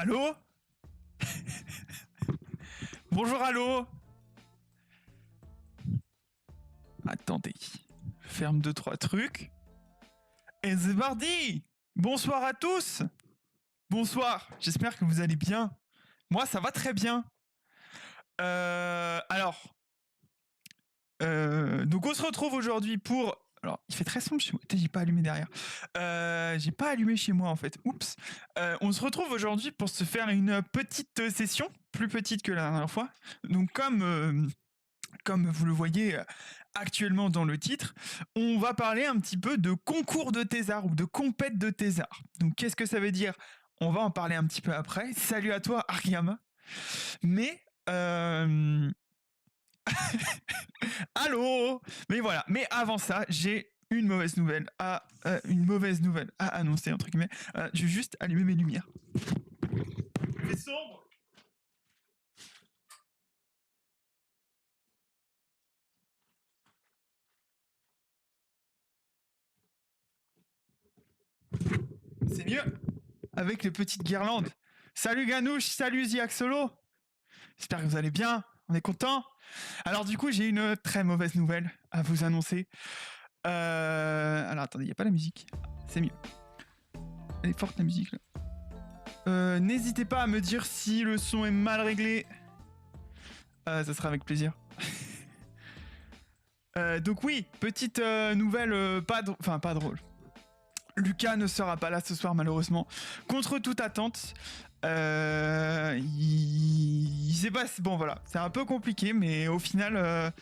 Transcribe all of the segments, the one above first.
Allô? Bonjour, allô? Attendez. Ferme deux, trois trucs. Et c'est parti! Bonsoir à tous! Bonsoir, j'espère que vous allez bien. Moi, ça va très bien. Donc on se retrouve aujourd'hui pour... Alors, il fait très sombre chez moi. Putain, j'ai pas allumé derrière. J'ai pas allumé chez moi, en fait. Oups. On se retrouve aujourd'hui pour se faire une petite session, plus petite que la dernière fois. Donc, comme vous le voyez actuellement dans le titre, on va parler un petit peu de concours de thésard ou de compète de thésard. Donc, qu'est-ce que ça veut dire? On va en parler un petit peu après. Salut à toi, Ariama. Mais... Allô? Mais voilà. Mais avant ça, j'ai une mauvaise nouvelle à annoncer entre guillemets. Je vais juste allumer mes lumières. Il fait sombre. C'est mieux avec les petites guirlandes. Salut Ganouche, salut Ziak Solo. J'espère que vous allez bien. On est content. Alors du coup, j'ai une très mauvaise nouvelle à vous annoncer. Alors attendez, il n'y a pas la musique. C'est mieux. Elle est forte la musique là. N'hésitez pas à me dire si le son est mal réglé. Ça sera avec plaisir. Donc oui, petite nouvelle, pas drôle. Lucas ne sera pas là ce soir malheureusement. Contre toute attente, il s'est passé... Bon voilà, c'est un peu compliqué, mais au final...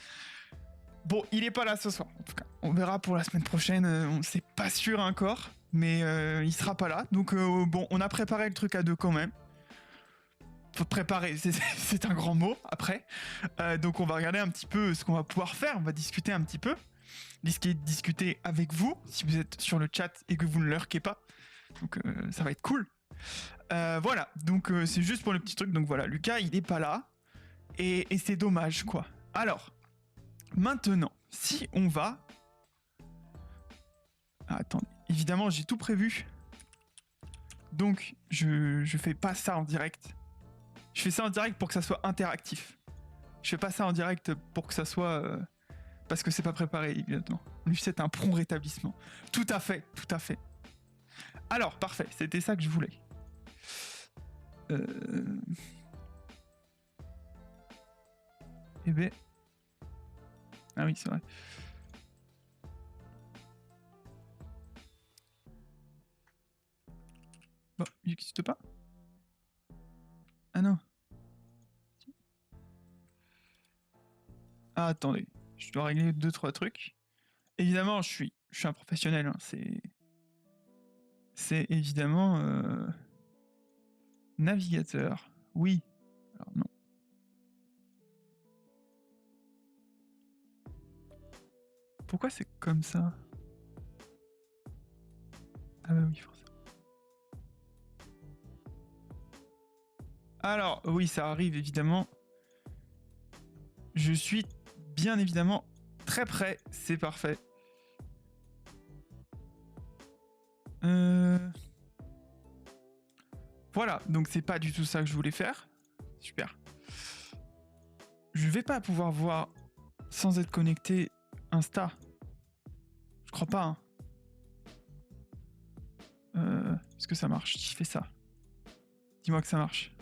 Bon, il est pas là ce soir en tout cas. On verra pour la semaine prochaine, on sait pas sûr encore, mais il sera pas là. Donc bon, on a préparé le truc à deux quand même. Faut préparer, c'est un grand mot après. Donc on va regarder un petit peu ce qu'on va pouvoir faire, on va discuter un petit peu. Discuter avec vous, si vous êtes sur le chat et que vous ne lurkez pas. Donc ça va être cool. Voilà, donc c'est juste pour le petit truc. Donc voilà, Lucas, il est pas là. Et c'est dommage, quoi. Alors, maintenant, si on va... Ah, attendez, évidemment, j'ai tout prévu. Donc, je fais pas ça en direct. Je fais ça en direct pour que ça soit interactif. Je fais pas ça en direct pour que ça soit... parce que c'est pas préparé, évidemment. Lui, c'est un prompt rétablissement. Tout à fait, tout à fait. Alors, parfait, c'était ça que je voulais. Eh ben... Ah oui, c'est vrai. Bon, il n'existe pas? Ah non. Ah, attendez. Je dois régler 2-3 trucs. Évidemment, je suis un professionnel. Hein. C'est évidemment... Navigateur. Oui. Alors non. Pourquoi c'est comme ça? Ah bah oui, forcément. Alors, oui, ça arrive évidemment. Je suis bien évidemment très prêt. C'est parfait. Voilà, donc c'est pas du tout ça que je voulais faire. Super. Je vais pas pouvoir voir sans être connecté Insta. Je crois pas. Hein. Est-ce que ça marche si je fais ça? Dis-moi que ça marche.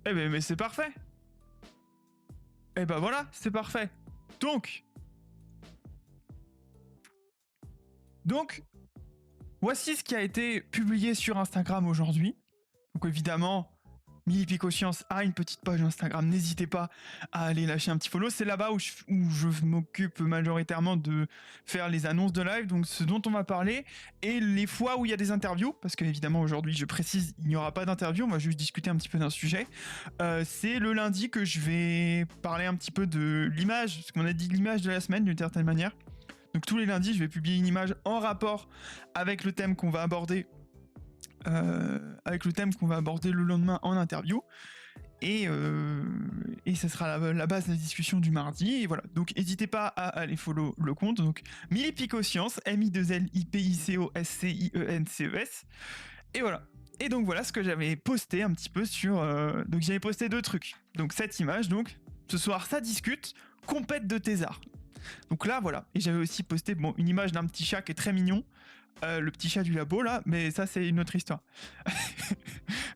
Eh ben, mais c'est parfait. Eh ben voilà, c'est parfait. Donc, voici ce qui a été publié sur Instagram aujourd'hui. Donc évidemment, Milipico Science a une petite page Instagram. N'hésitez pas à aller lâcher un petit follow. C'est là-bas où je m'occupe majoritairement de faire les annonces de live, donc ce dont on va parler, et les fois où il y a des interviews, parce que évidemment aujourd'hui, je précise, il n'y aura pas d'interview, on va juste discuter un petit peu d'un sujet. C'est le lundi que je vais parler un petit peu de l'image, parce qu'on a dit l'image de la semaine d'une certaine manière. Donc tous les lundis, je vais publier une image en rapport avec le thème qu'on va aborder le lendemain en interview. et ce sera la base de la discussion du mardi. Et voilà. Donc, n'hésitez pas à aller follow le compte. Donc, Milipicoscience, MI2LIPICOSCIENCES. Et voilà. Et donc, voilà ce que j'avais posté un petit peu sur. Donc, j'avais posté 2 trucs. Donc, cette image, donc, ce soir, ça discute. Compète de thésard. Donc là, voilà. Et j'avais aussi posté une image d'un petit chat qui est très mignon. Le petit chat du labo, là. Mais ça, c'est une autre histoire.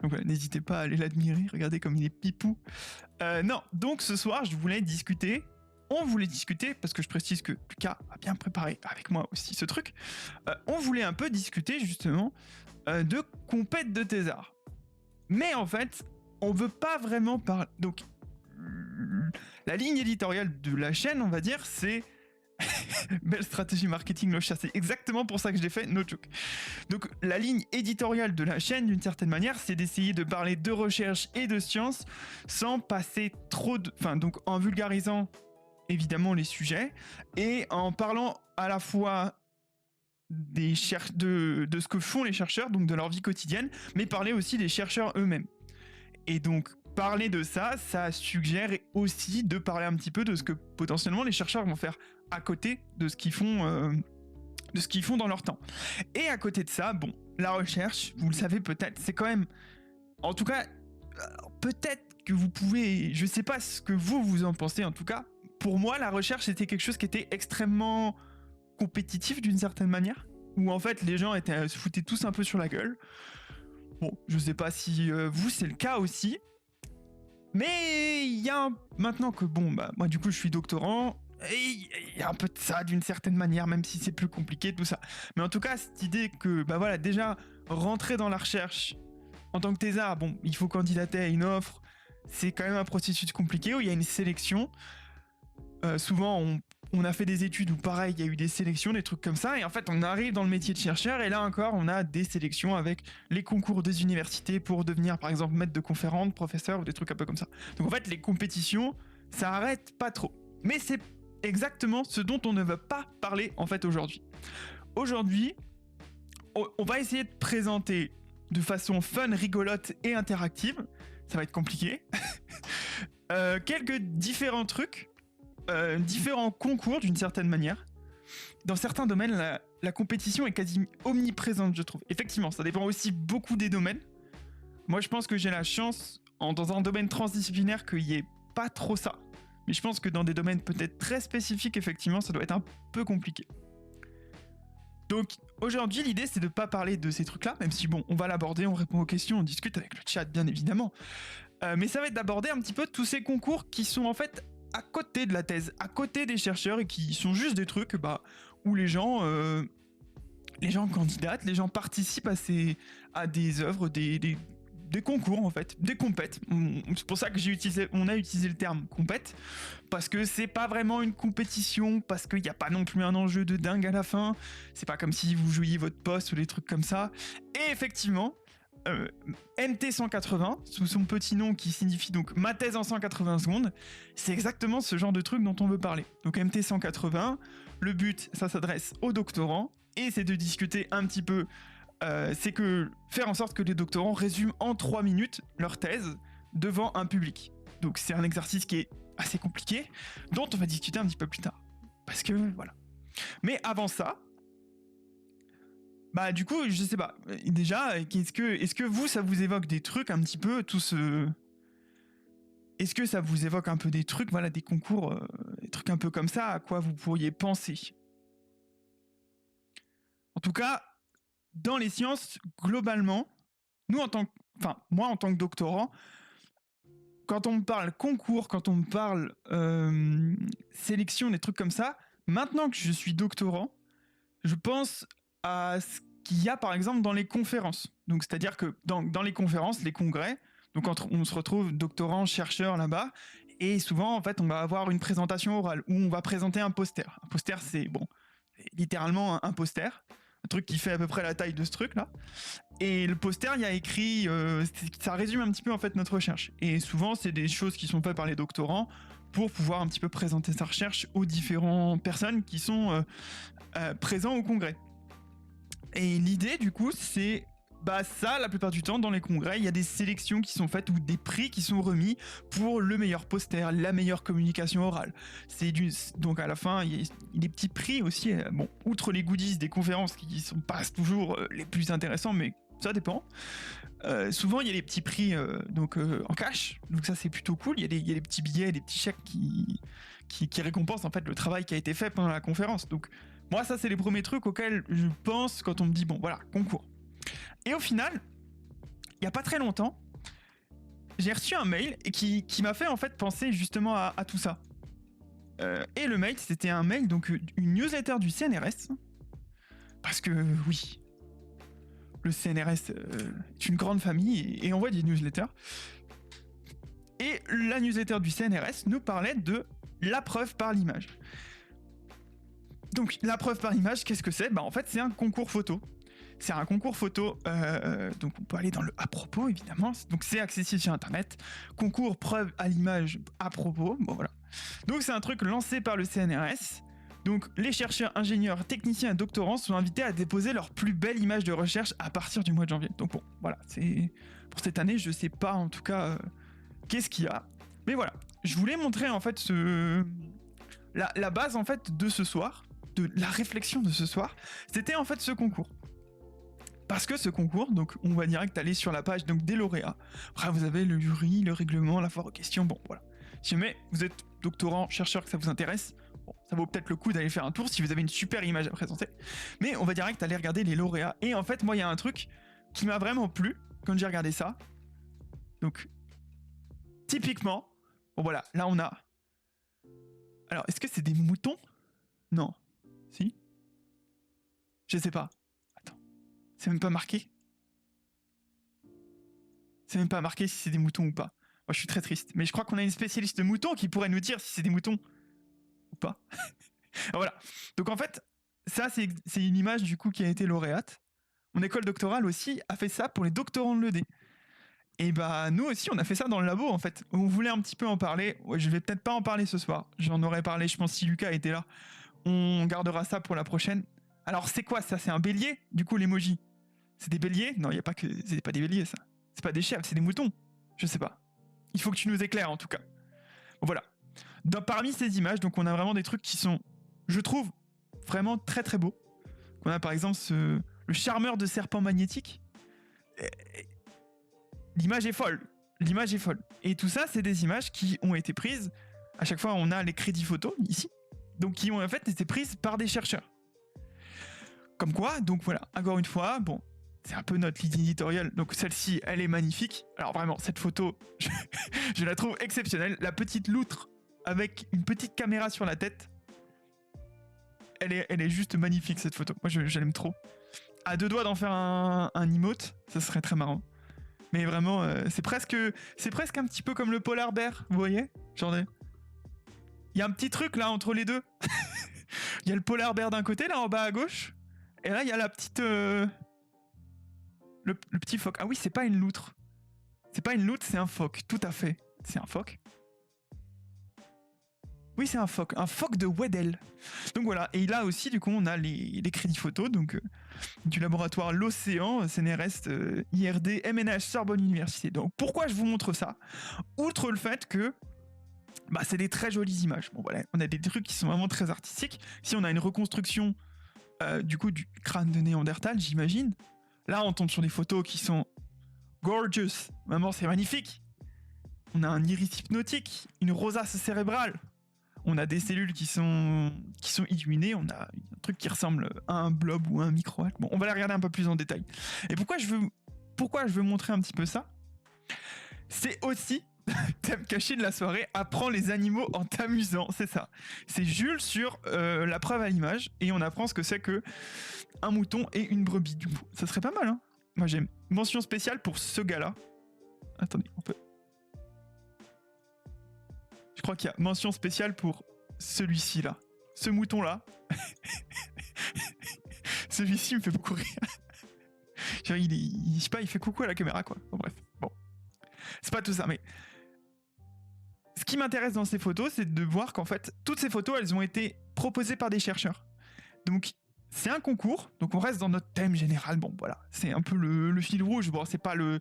Donc voilà, n'hésitez pas à aller l'admirer. Regardez comme il est pipou. Non, donc ce soir, on voulait discuter, parce que je précise que Lucas a bien préparé avec moi aussi ce truc. On voulait un peu discuter, justement, de compète de thésard. Mais en fait, on veut pas vraiment parler. Donc, la ligne éditoriale de la chaîne, on va dire, c'est belle stratégie marketing, le chat. C'est exactement pour ça que je l'ai fait, no joke. Donc, la ligne éditoriale de la chaîne, d'une certaine manière, c'est d'essayer de parler de recherche et de science sans passer trop de. Enfin, donc en vulgarisant évidemment les sujets et en parlant à la fois de ce que font les chercheurs, donc de leur vie quotidienne, mais parler aussi des chercheurs eux-mêmes. Et donc, parler de ça, ça suggère aussi de parler un petit peu de ce que potentiellement les chercheurs vont faire à côté de ce qu'ils font, dans leur temps. Et à côté de ça, bon, la recherche, vous le savez peut-être, c'est quand même, en tout cas, peut-être que vous pouvez, je sais pas ce que vous en pensez, en tout cas, pour moi, la recherche c'était quelque chose qui était extrêmement compétitif d'une certaine manière, où en fait les gens se foutaient tous un peu sur la gueule. Bon, je sais pas si vous c'est le cas aussi. Mais il y a maintenant que moi du coup je suis doctorant, et il y a un peu de ça d'une certaine manière, même si c'est plus compliqué tout ça. Mais en tout cas, cette idée que voilà, déjà rentrer dans la recherche en tant que thésard, il faut candidater à une offre, c'est quand même un processus compliqué où il y a une sélection. Souvent on a fait des études où pareil, il y a eu des sélections, des trucs comme ça, et en fait on arrive dans le métier de chercheur, et là encore on a des sélections avec les concours des universités pour devenir par exemple maître de conférence, professeur ou des trucs un peu comme ça. Donc en fait les compétitions, ça arrête pas trop. Mais c'est exactement ce dont on ne veut pas parler en fait aujourd'hui. Aujourd'hui, on va essayer de présenter de façon fun, rigolote et interactive, ça va être compliqué, quelques différents trucs, différents concours d'une certaine manière. Dans certains domaines, la compétition est quasi omniprésente, je trouve. Effectivement, ça dépend aussi beaucoup des domaines. Moi, je pense que j'ai la chance, dans un domaine transdisciplinaire, qu'il n'y ait pas trop ça. Mais je pense que dans des domaines peut-être très spécifiques, effectivement, ça doit être un peu compliqué. Donc, aujourd'hui, l'idée, c'est de ne pas parler de ces trucs-là, même si, on va l'aborder, on répond aux questions, on discute avec le chat, bien évidemment. Mais ça va être d'aborder un petit peu tous ces concours qui sont, en fait, à côté de la thèse, à côté des chercheurs, et qui sont juste des trucs où les gens candidatent, les gens participent à des œuvres, des concours en fait, des compètes. C'est pour ça que on a utilisé le terme compète, parce que c'est pas vraiment une compétition, parce qu'il n'y a pas non plus un enjeu de dingue à la fin, c'est pas comme si vous jouiez votre poste ou des trucs comme ça. Et effectivement, MT 180, sous son petit nom qui signifie donc ma thèse en 180 secondes, c'est exactement ce genre de truc dont on veut parler. Donc MT 180, le but, ça s'adresse aux doctorants, et c'est de discuter un petit peu, c'est que faire en sorte que les doctorants résument en 3 minutes leur thèse devant un public. Donc c'est un exercice qui est assez compliqué, dont on va discuter un petit peu plus tard. Parce que voilà. Mais avant ça, du coup, je sais pas. Déjà, est-ce que vous, ça vous évoque des trucs un petit peu, Est-ce que ça vous évoque un peu des trucs, voilà, des concours, des trucs un peu comme ça, à quoi vous pourriez penser? En tout cas, dans les sciences, globalement, moi en tant que doctorant, quand on me parle concours, quand on me parle sélection, des trucs comme ça, maintenant que je suis doctorant, je pense à ce qu'il y a par exemple dans les conférences. Donc c'est-à-dire que dans les conférences, les congrès, donc quand on se retrouve doctorant, chercheur là-bas, et souvent en fait on va avoir une présentation orale où on va présenter un poster. Un poster, c'est littéralement un poster, un truc qui fait à peu près la taille de ce truc là. Et le poster, il y a écrit, ça résume un petit peu en fait notre recherche. Et souvent c'est des choses qui sont faites par les doctorants pour pouvoir un petit peu présenter sa recherche aux différentes personnes qui sont présents au congrès. Et l'idée, du coup, c'est Bah ça, la plupart du temps, dans les congrès, il y a des sélections qui sont faites ou des prix qui sont remis pour le meilleur poster, la meilleure communication orale. Donc à la fin, il y a des petits prix aussi. Bon, outre les goodies des conférences qui sont pas toujours les plus intéressants, mais ça dépend. Souvent, il y a les petits prix en cash, donc ça c'est plutôt cool. Il y a des petits billets, des petits chèques qui récompensent en fait le travail qui a été fait pendant la conférence. Donc moi, ça c'est les premiers trucs auxquels je pense quand on me dit bon voilà, concours. Et au final, il n'y a pas très longtemps, j'ai reçu un mail qui m'a fait en fait penser justement à tout ça. Et le mail, c'était un mail, donc une newsletter du CNRS. Parce que oui, le CNRS est une grande famille et envoie des newsletters. Et la newsletter du CNRS nous parlait de la preuve par l'image. Donc la preuve par l'image, qu'est-ce que c'est ? Bah en fait, c'est un concours photo. C'est un concours photo, donc on peut aller dans le à propos évidemment, donc c'est accessible sur internet, concours preuve à l'image à propos, bon voilà. Donc c'est un truc lancé par le CNRS, donc les chercheurs, ingénieurs, techniciens et doctorants sont invités à déposer leur plus belle image de recherche à partir du mois de janvier. Donc bon, voilà, c'est pour cette année, je sais pas en tout cas qu'est-ce qu'il y a, mais voilà, je voulais montrer en fait la base en fait de ce soir, de la réflexion de ce soir, c'était en fait ce concours. Parce que ce concours, donc on va direct aller sur la page donc, des lauréats. Après, vous avez le jury, le règlement, la foire aux questions. Bon, voilà. Si jamais vous êtes doctorant, chercheur, que ça vous intéresse, bon, ça vaut peut-être le coup d'aller faire un tour si vous avez une super image à présenter. Mais on va direct aller regarder les lauréats. Et en fait, moi, il y a un truc qui m'a vraiment plu quand j'ai regardé ça. Donc, typiquement, bon voilà, là on a. Alors, est-ce que c'est des moutons ? Non. Si ? Je sais pas. C'est même pas marqué. C'est même pas marqué si c'est des moutons ou pas. Moi, je suis très triste. Mais je crois qu'on a une spécialiste de moutons qui pourrait nous dire si c'est des moutons ou pas. Voilà. Donc en fait, ça, c'est une image du coup qui a été lauréate. Mon école doctorale aussi a fait ça pour les doctorants de l'ED. Et bah, nous aussi, on a fait ça dans le labo en fait. On voulait un petit peu en parler. Ouais, je vais peut-être pas en parler ce soir. J'en aurais parlé, je pense, si Lucas était là. On gardera ça pour la prochaine. Alors, c'est quoi ça ? C'est un bélier, du coup, l'emoji. C'est des béliers ? Non, il y a pas que. C'est pas des béliers, ça. C'est pas des chèvres, c'est des moutons. Je sais pas. Il faut que tu nous éclaires, en tout cas. Bon, voilà. Parmi ces images, donc, on a vraiment des trucs qui sont, je trouve, vraiment très très beaux. On a par exemple le charmeur de serpent magnétique. L'image est folle. L'image est folle. Et tout ça, c'est des images qui ont été prises. À chaque fois, on a les crédits photos, ici. Donc, qui ont en fait été prises par des chercheurs. Comme quoi, donc voilà, encore une fois, bon, c'est un peu notre ligne éditoriale, donc celle-ci, elle est magnifique. Alors vraiment, cette photo, je la trouve exceptionnelle. La petite loutre avec une petite caméra sur la tête, elle est juste magnifique cette photo. Moi, je l'aime trop. À deux doigts d'en faire un emote, ça serait très marrant. Mais vraiment, c'est presque un petit peu comme le polar bear, vous voyez ? Genre, il y a un petit truc là entre les deux. Il y a le polar bear d'un côté, là en bas à gauche. Et là, il y a la petite... Le petit phoque. Ah oui, c'est pas une loutre. C'est pas une loutre, c'est un phoque. Tout à fait. C'est un phoque. Oui, c'est un phoque. Un phoque de Weddell. Donc voilà. Et là aussi, du coup, on a les crédits photos donc, du laboratoire L'Océan, CNRS, IRD, MNH, Sorbonne Université. Donc pourquoi je vous montre ça ? Outre le fait que bah, c'est des très jolies images. Bon, voilà. On a des trucs qui sont vraiment très artistiques. Si on a une reconstruction... du coup, du crâne de Néandertal, j'imagine. Là, on tombe sur des photos qui sont gorgeous. Vraiment, c'est magnifique. On a un iris hypnotique, une rosace cérébrale. On a des cellules qui sont illuminées. On a un truc qui ressemble à un blob ou à un micro. Bon, on va les regarder un peu plus en détail. Et pourquoi je veux montrer un petit peu ça ? C'est aussi thème caché de la soirée, apprends les animaux en t'amusant, c'est ça. C'est Jules sur la preuve à l'image, et on apprend ce que c'est que un mouton et une brebis, du coup. Ça serait pas mal, hein. Moi j'aime. Mention spéciale pour ce gars-là. Attendez, on peut... Je crois qu'il y a mention spéciale pour celui-ci, là. Ce mouton-là. Celui-ci me fait beaucoup rire. Genre, je sais pas, il fait coucou à la caméra, quoi. Bon, bref, bon. C'est pas tout ça, mais... Ce qui m'intéresse dans ces photos, c'est de voir qu'en fait, toutes ces photos, elles ont été proposées par des chercheurs. Donc, c'est un concours, donc on reste dans notre thème général. Bon, voilà, c'est un peu le fil rouge. Bon, c'est pas le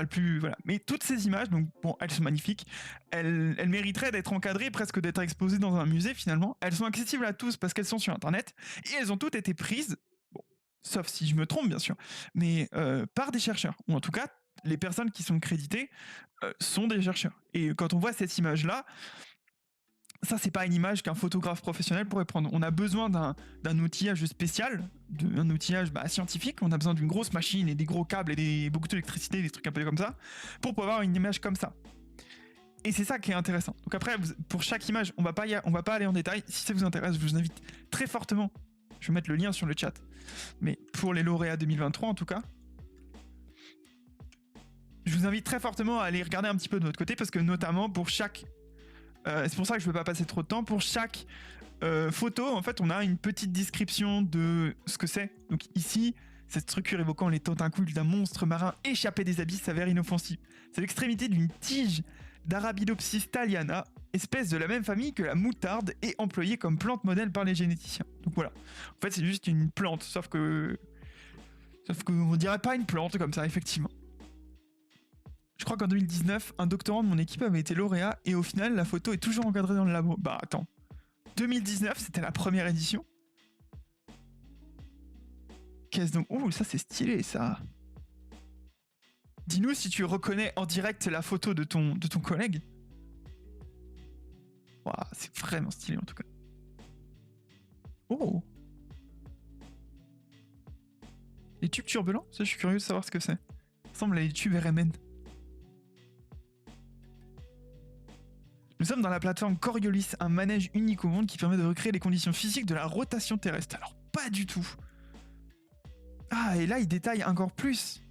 plus, voilà. Mais toutes ces images, donc bon, elles sont magnifiques. Elles mériteraient d'être encadrées, presque d'être exposées dans un musée finalement. Elles sont accessibles à tous parce qu'elles sont sur Internet et elles ont toutes été prises, bon, sauf si je me trompe bien sûr, mais par des chercheurs, ou en tout cas les personnes qui sont créditées sont des chercheurs. Et quand on voit cette image-là, ça, c'est pas une image qu'un photographe professionnel pourrait prendre. On a besoin d'un outillage spécial, un outillage scientifique. On a besoin d'une grosse machine et des gros câbles et beaucoup d'électricité, des trucs un peu comme ça, pour pouvoir avoir une image comme ça. Et c'est ça qui est intéressant. Donc après, pour chaque image, on va pas aller en détail. Si ça vous intéresse, je vous invite très fortement. Je vais mettre le lien sur le chat. Mais pour les lauréats 2023, en tout cas, je vous invite très fortement à aller regarder un petit peu de votre côté, parce que notamment pour chaque c'est pour ça que je ne veux pas passer trop de temps. Pour chaque photo, en fait, on a une petite description de ce que c'est. Donc ici, cette structure évoquant les tentacules d'un monstre marin échappé des abysses s'avère inoffensive. C'est l'extrémité d'une tige d'Arabidopsis thaliana, espèce de la même famille que la moutarde et employée comme plante modèle par les généticiens. Donc voilà. En fait, c'est juste une plante, sauf que on dirait pas une plante comme ça, effectivement. Je crois qu'en 2019, un doctorant de mon équipe avait été lauréat et au final, la photo est toujours encadrée dans le labo. Bah attends, 2019, c'était la première édition. Qu'est-ce donc? Oh, ça c'est stylé ça. Dis-nous si tu reconnais en direct la photo de ton collègue. Wow, c'est vraiment stylé en tout cas. Oh. Les tubes turbulents? Ça, je suis curieux de savoir ce que c'est. Ça ressemble à les tubes RMN. Nous sommes dans la plateforme Coriolis, un manège unique au monde qui permet de recréer les conditions physiques de la rotation terrestre. Alors, pas du tout. Ah, et là, il détaille encore plus.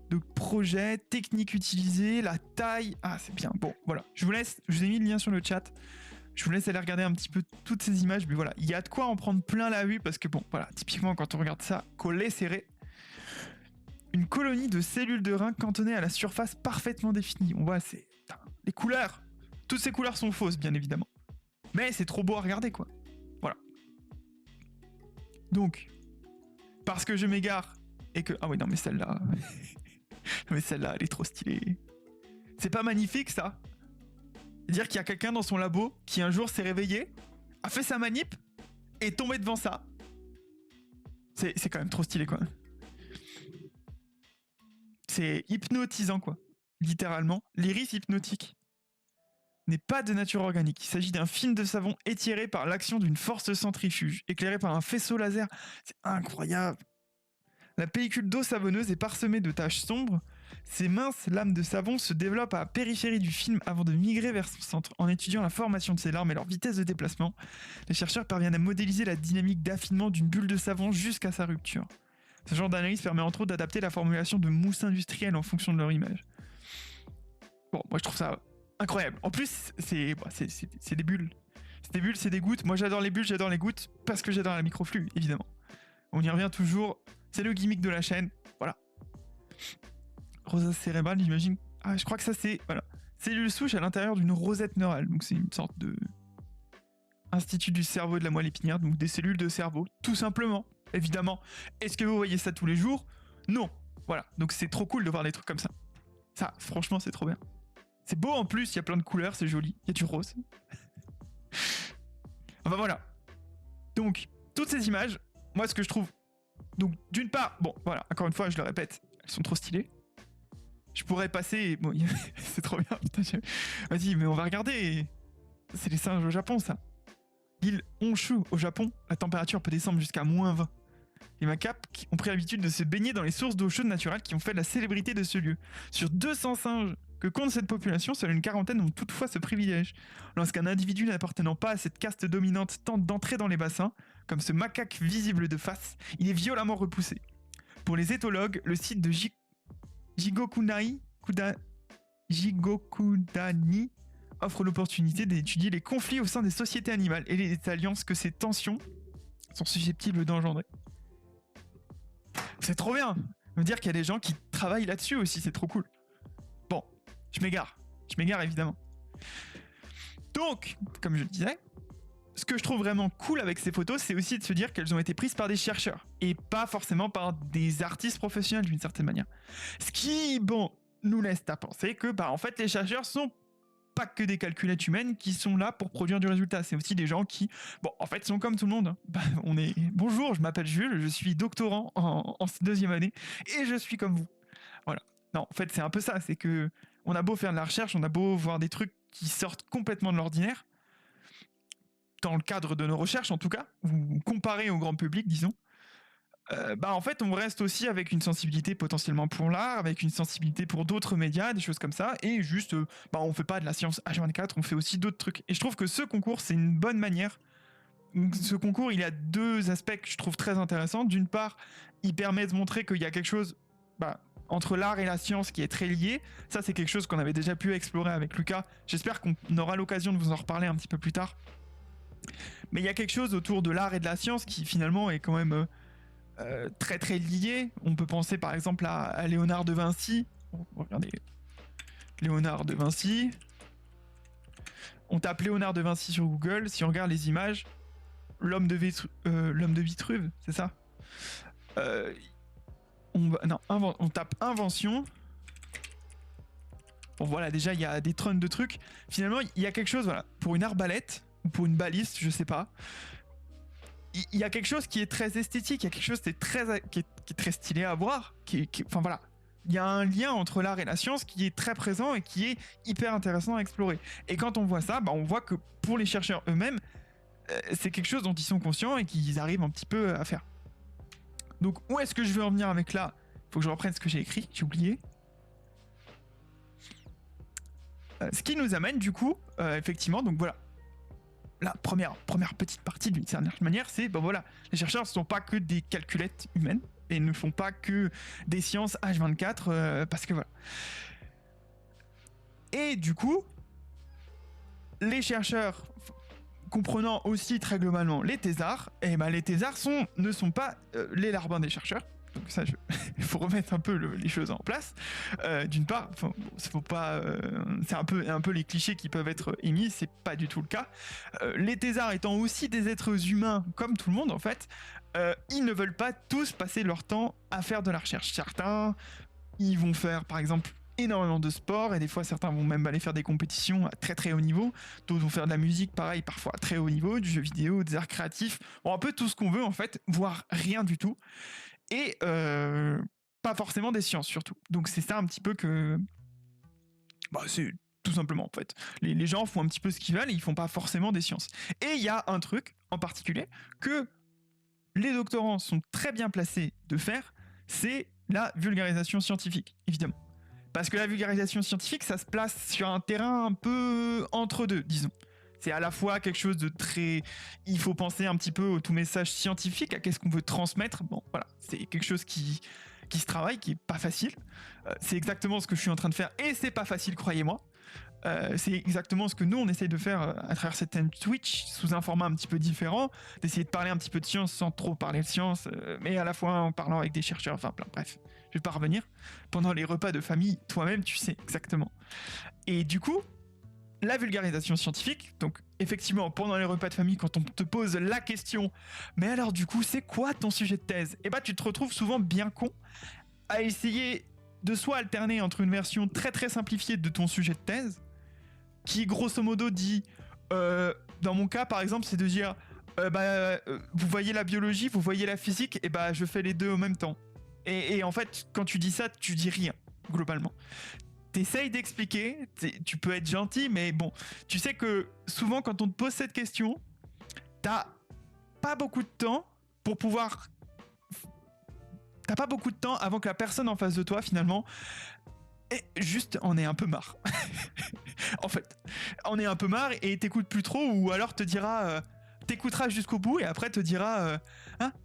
Donc, projet, technique utilisée, la taille. Ah, c'est bien. Bon, voilà. Je vous ai mis le lien sur le chat. Je vous laisse aller regarder un petit peu toutes ces images. Mais voilà, il y a de quoi en prendre plein la vue parce que, bon, voilà, typiquement, quand on regarde ça, collet serré, une colonie de cellules de rein cantonnées à la surface parfaitement définie. On voit, c'est. Les couleurs. Toutes ces couleurs sont fausses, bien évidemment. Mais c'est trop beau à regarder, quoi. Voilà. Donc, parce que je m'égare et que... Ah oui, non, mais celle-là... mais celle-là, elle est trop stylée. C'est pas magnifique, ça? C'est-à-dire qu'il y a quelqu'un dans son labo qui, un jour, s'est réveillé, a fait sa manip et est tombé devant ça. C'est quand même trop stylé, quoi. C'est hypnotisant, quoi. Littéralement. L'iris hypnotique n'est pas de nature organique. Il s'agit d'un film de savon étiré par l'action d'une force centrifuge, éclairé par un faisceau laser. C'est incroyable. La pellicule d'eau savonneuse est parsemée de taches sombres. Ces minces lames de savon se développent à la périphérie du film avant de migrer vers son centre. En étudiant la formation de ces larmes et leur vitesse de déplacement, les chercheurs parviennent à modéliser la dynamique d'affinement d'une bulle de savon jusqu'à sa rupture. Ce genre d'analyse permet entre autres d'adapter la formulation de mousses industrielles en fonction de leur image. Bon, moi je trouve ça incroyable. En plus, c'est des bulles. C'est des bulles, c'est des gouttes. Moi j'adore les bulles, j'adore les gouttes parce que j'adore la microflux, évidemment. On y revient toujours. C'est le gimmick de la chaîne. Voilà. Rosace cérébrale, j'imagine. Ah, je crois que ça c'est... Voilà. Cellule souche à l'intérieur d'une rosette neurale. Donc c'est une sorte de... Institut du cerveau et de la moelle épinière. Donc des cellules de cerveau. Tout simplement. Évidemment. Est-ce que vous voyez ça tous les jours? Non. Voilà. Donc c'est trop cool de voir des trucs comme ça. Ça, franchement, c'est trop bien. C'est beau en plus, il y a plein de couleurs, c'est joli. Il y a du rose. Enfin voilà. Donc, toutes ces images, moi ce que je trouve... Donc d'une part, bon voilà, encore une fois, je le répète, elles sont trop stylées. Je pourrais passer... Bon, c'est trop bien, putain. Vas-y, mais on va regarder. C'est les singes au Japon, ça. L'île Honshu, au Japon, la température peut descendre jusqu'à -20. Les macaques ont pris l'habitude de se baigner dans les sources d'eau chaude naturelle qui ont fait la célébrité de ce lieu. Sur 200 singes que compte cette population, seule une quarantaine ont toutefois ce privilège. Lorsqu'un individu n'appartenant pas à cette caste dominante tente d'entrer dans les bassins, comme ce macaque visible de face, il est violemment repoussé. Pour les éthologues, le site de Jigokudani offre l'opportunité d'étudier les conflits au sein des sociétés animales et les alliances que ces tensions sont susceptibles d'engendrer. C'est trop bien. Ça veut dire qu'il y a des gens qui travaillent là-dessus aussi, c'est trop cool. Bon, je m'égare évidemment. Donc, comme je le disais, ce que je trouve vraiment cool avec ces photos, c'est aussi de se dire qu'elles ont été prises par des chercheurs et pas forcément par des artistes professionnels d'une certaine manière. Ce qui, bon, nous laisse à penser que, en fait, les chercheurs sont pas que des calculettes humaines qui sont là pour produire du résultat. C'est aussi des gens qui, bon, en fait, sont comme tout le monde. Bonjour, je m'appelle Jules, je suis doctorant en deuxième année et je suis comme vous. Voilà. Non, en fait, c'est un peu ça. C'est que on a beau faire de la recherche, on a beau voir des trucs qui sortent complètement de l'ordinaire, dans le cadre de nos recherches en tout cas, ou comparé au grand public, disons. En fait, on reste aussi avec une sensibilité potentiellement pour l'art, avec une sensibilité pour d'autres médias, des choses comme ça, et juste, on fait pas de la science H24, on fait aussi d'autres trucs. Et je trouve que ce concours, c'est une bonne manière. Ce concours, il a deux aspects que je trouve très intéressants. D'une part, il permet de montrer qu'il y a quelque chose entre l'art et la science qui est très lié. Ça, c'est quelque chose qu'on avait déjà pu explorer avec Lucas. J'espère qu'on aura l'occasion de vous en reparler un petit peu plus tard. Mais il y a quelque chose autour de l'art et de la science qui finalement est quand même très très lié. On peut penser par exemple à Léonard de Vinci. Regardez, Léonard de Vinci. On tape Léonard de Vinci sur Google. Si on regarde les images, l'homme de Vitruve, c'est ça. On tape invention. Bon voilà, déjà il y a des tonnes de trucs. Finalement, il y a quelque chose, voilà, pour une arbalète ou pour une baliste, je sais pas. Il y a quelque chose qui est très esthétique, il y a quelque chose qui est très stylé à voir. Enfin voilà, il y a un lien entre l'art et la science qui est très présent et qui est hyper intéressant à explorer. Et quand on voit ça, on voit que pour les chercheurs eux-mêmes, c'est quelque chose dont ils sont conscients et qu'ils arrivent un petit peu à faire. Donc où est-ce que je veux en venir avec là ? Faut que je reprenne ce que j'ai écrit, j'ai oublié. Ce qui nous amène du coup, effectivement, donc voilà. La première petite partie d'une certaine manière, c'est, les chercheurs ne sont pas que des calculettes humaines et ne font pas que des sciences H24 parce que voilà. Et du coup, les chercheurs, comprenant aussi très globalement les thésards, les thésards ne sont pas les larbins des chercheurs. Donc ça, il faut remettre un peu les choses en place. D'une part, faut pas, c'est un peu les clichés qui peuvent être émis, c'est pas du tout le cas. Les thésards étant aussi des êtres humains comme tout le monde en fait, ils ne veulent pas tous passer leur temps à faire de la recherche. Certains, ils vont faire par exemple énormément de sport et des fois certains vont même aller faire des compétitions à très très haut niveau, d'autres vont faire de la musique pareil parfois à très haut niveau, du jeu vidéo, des arts créatifs, un peu tout ce qu'on veut en fait, voire rien du tout. Et pas forcément des sciences surtout. Donc c'est ça un petit peu que... c'est tout simplement en fait. Les gens font un petit peu ce qu'ils veulent et ils font pas forcément des sciences. Et il y a un truc en particulier que les doctorants sont très bien placés de faire, c'est la vulgarisation scientifique, évidemment. Parce que la vulgarisation scientifique, ça se place sur un terrain un peu entre deux, disons. C'est à la fois quelque chose de très... Il faut penser un petit peu au tout message scientifique, à qu'est-ce qu'on veut transmettre. Bon, voilà, c'est quelque chose qui se travaille, qui est pas facile. C'est exactement ce que je suis en train de faire, et c'est pas facile, croyez-moi. C'est exactement ce que nous, on essaye de faire à travers cette chaîne Twitch, sous un format un petit peu différent, d'essayer de parler un petit peu de science sans trop parler de science, mais à la fois en parlant avec des chercheurs, enfin, bref, je vais pas revenir. Pendant les repas de famille, toi-même, tu sais exactement. Et du coup... La vulgarisation scientifique, donc effectivement pendant les repas de famille quand on te pose la question mais alors du coup c'est quoi ton sujet de thèse, et tu te retrouves souvent bien con à essayer de soit alterner entre une version très très simplifiée de ton sujet de thèse qui grosso modo dit dans mon cas par exemple c'est de dire vous voyez la biologie, vous voyez la physique, et je fais les deux en même temps, et en fait quand tu dis ça tu dis rien globalement. T'essayes d'expliquer, tu peux être gentil, mais bon, tu sais que souvent quand on te pose cette question, t'as pas beaucoup de temps pour pouvoir... T'as pas beaucoup de temps avant que la personne en face de toi, finalement, juste en ait un peu marre. En fait, en ait un peu marre et t'écoutes plus trop, ou alors te dira... t'écouteras jusqu'au bout et après te dira...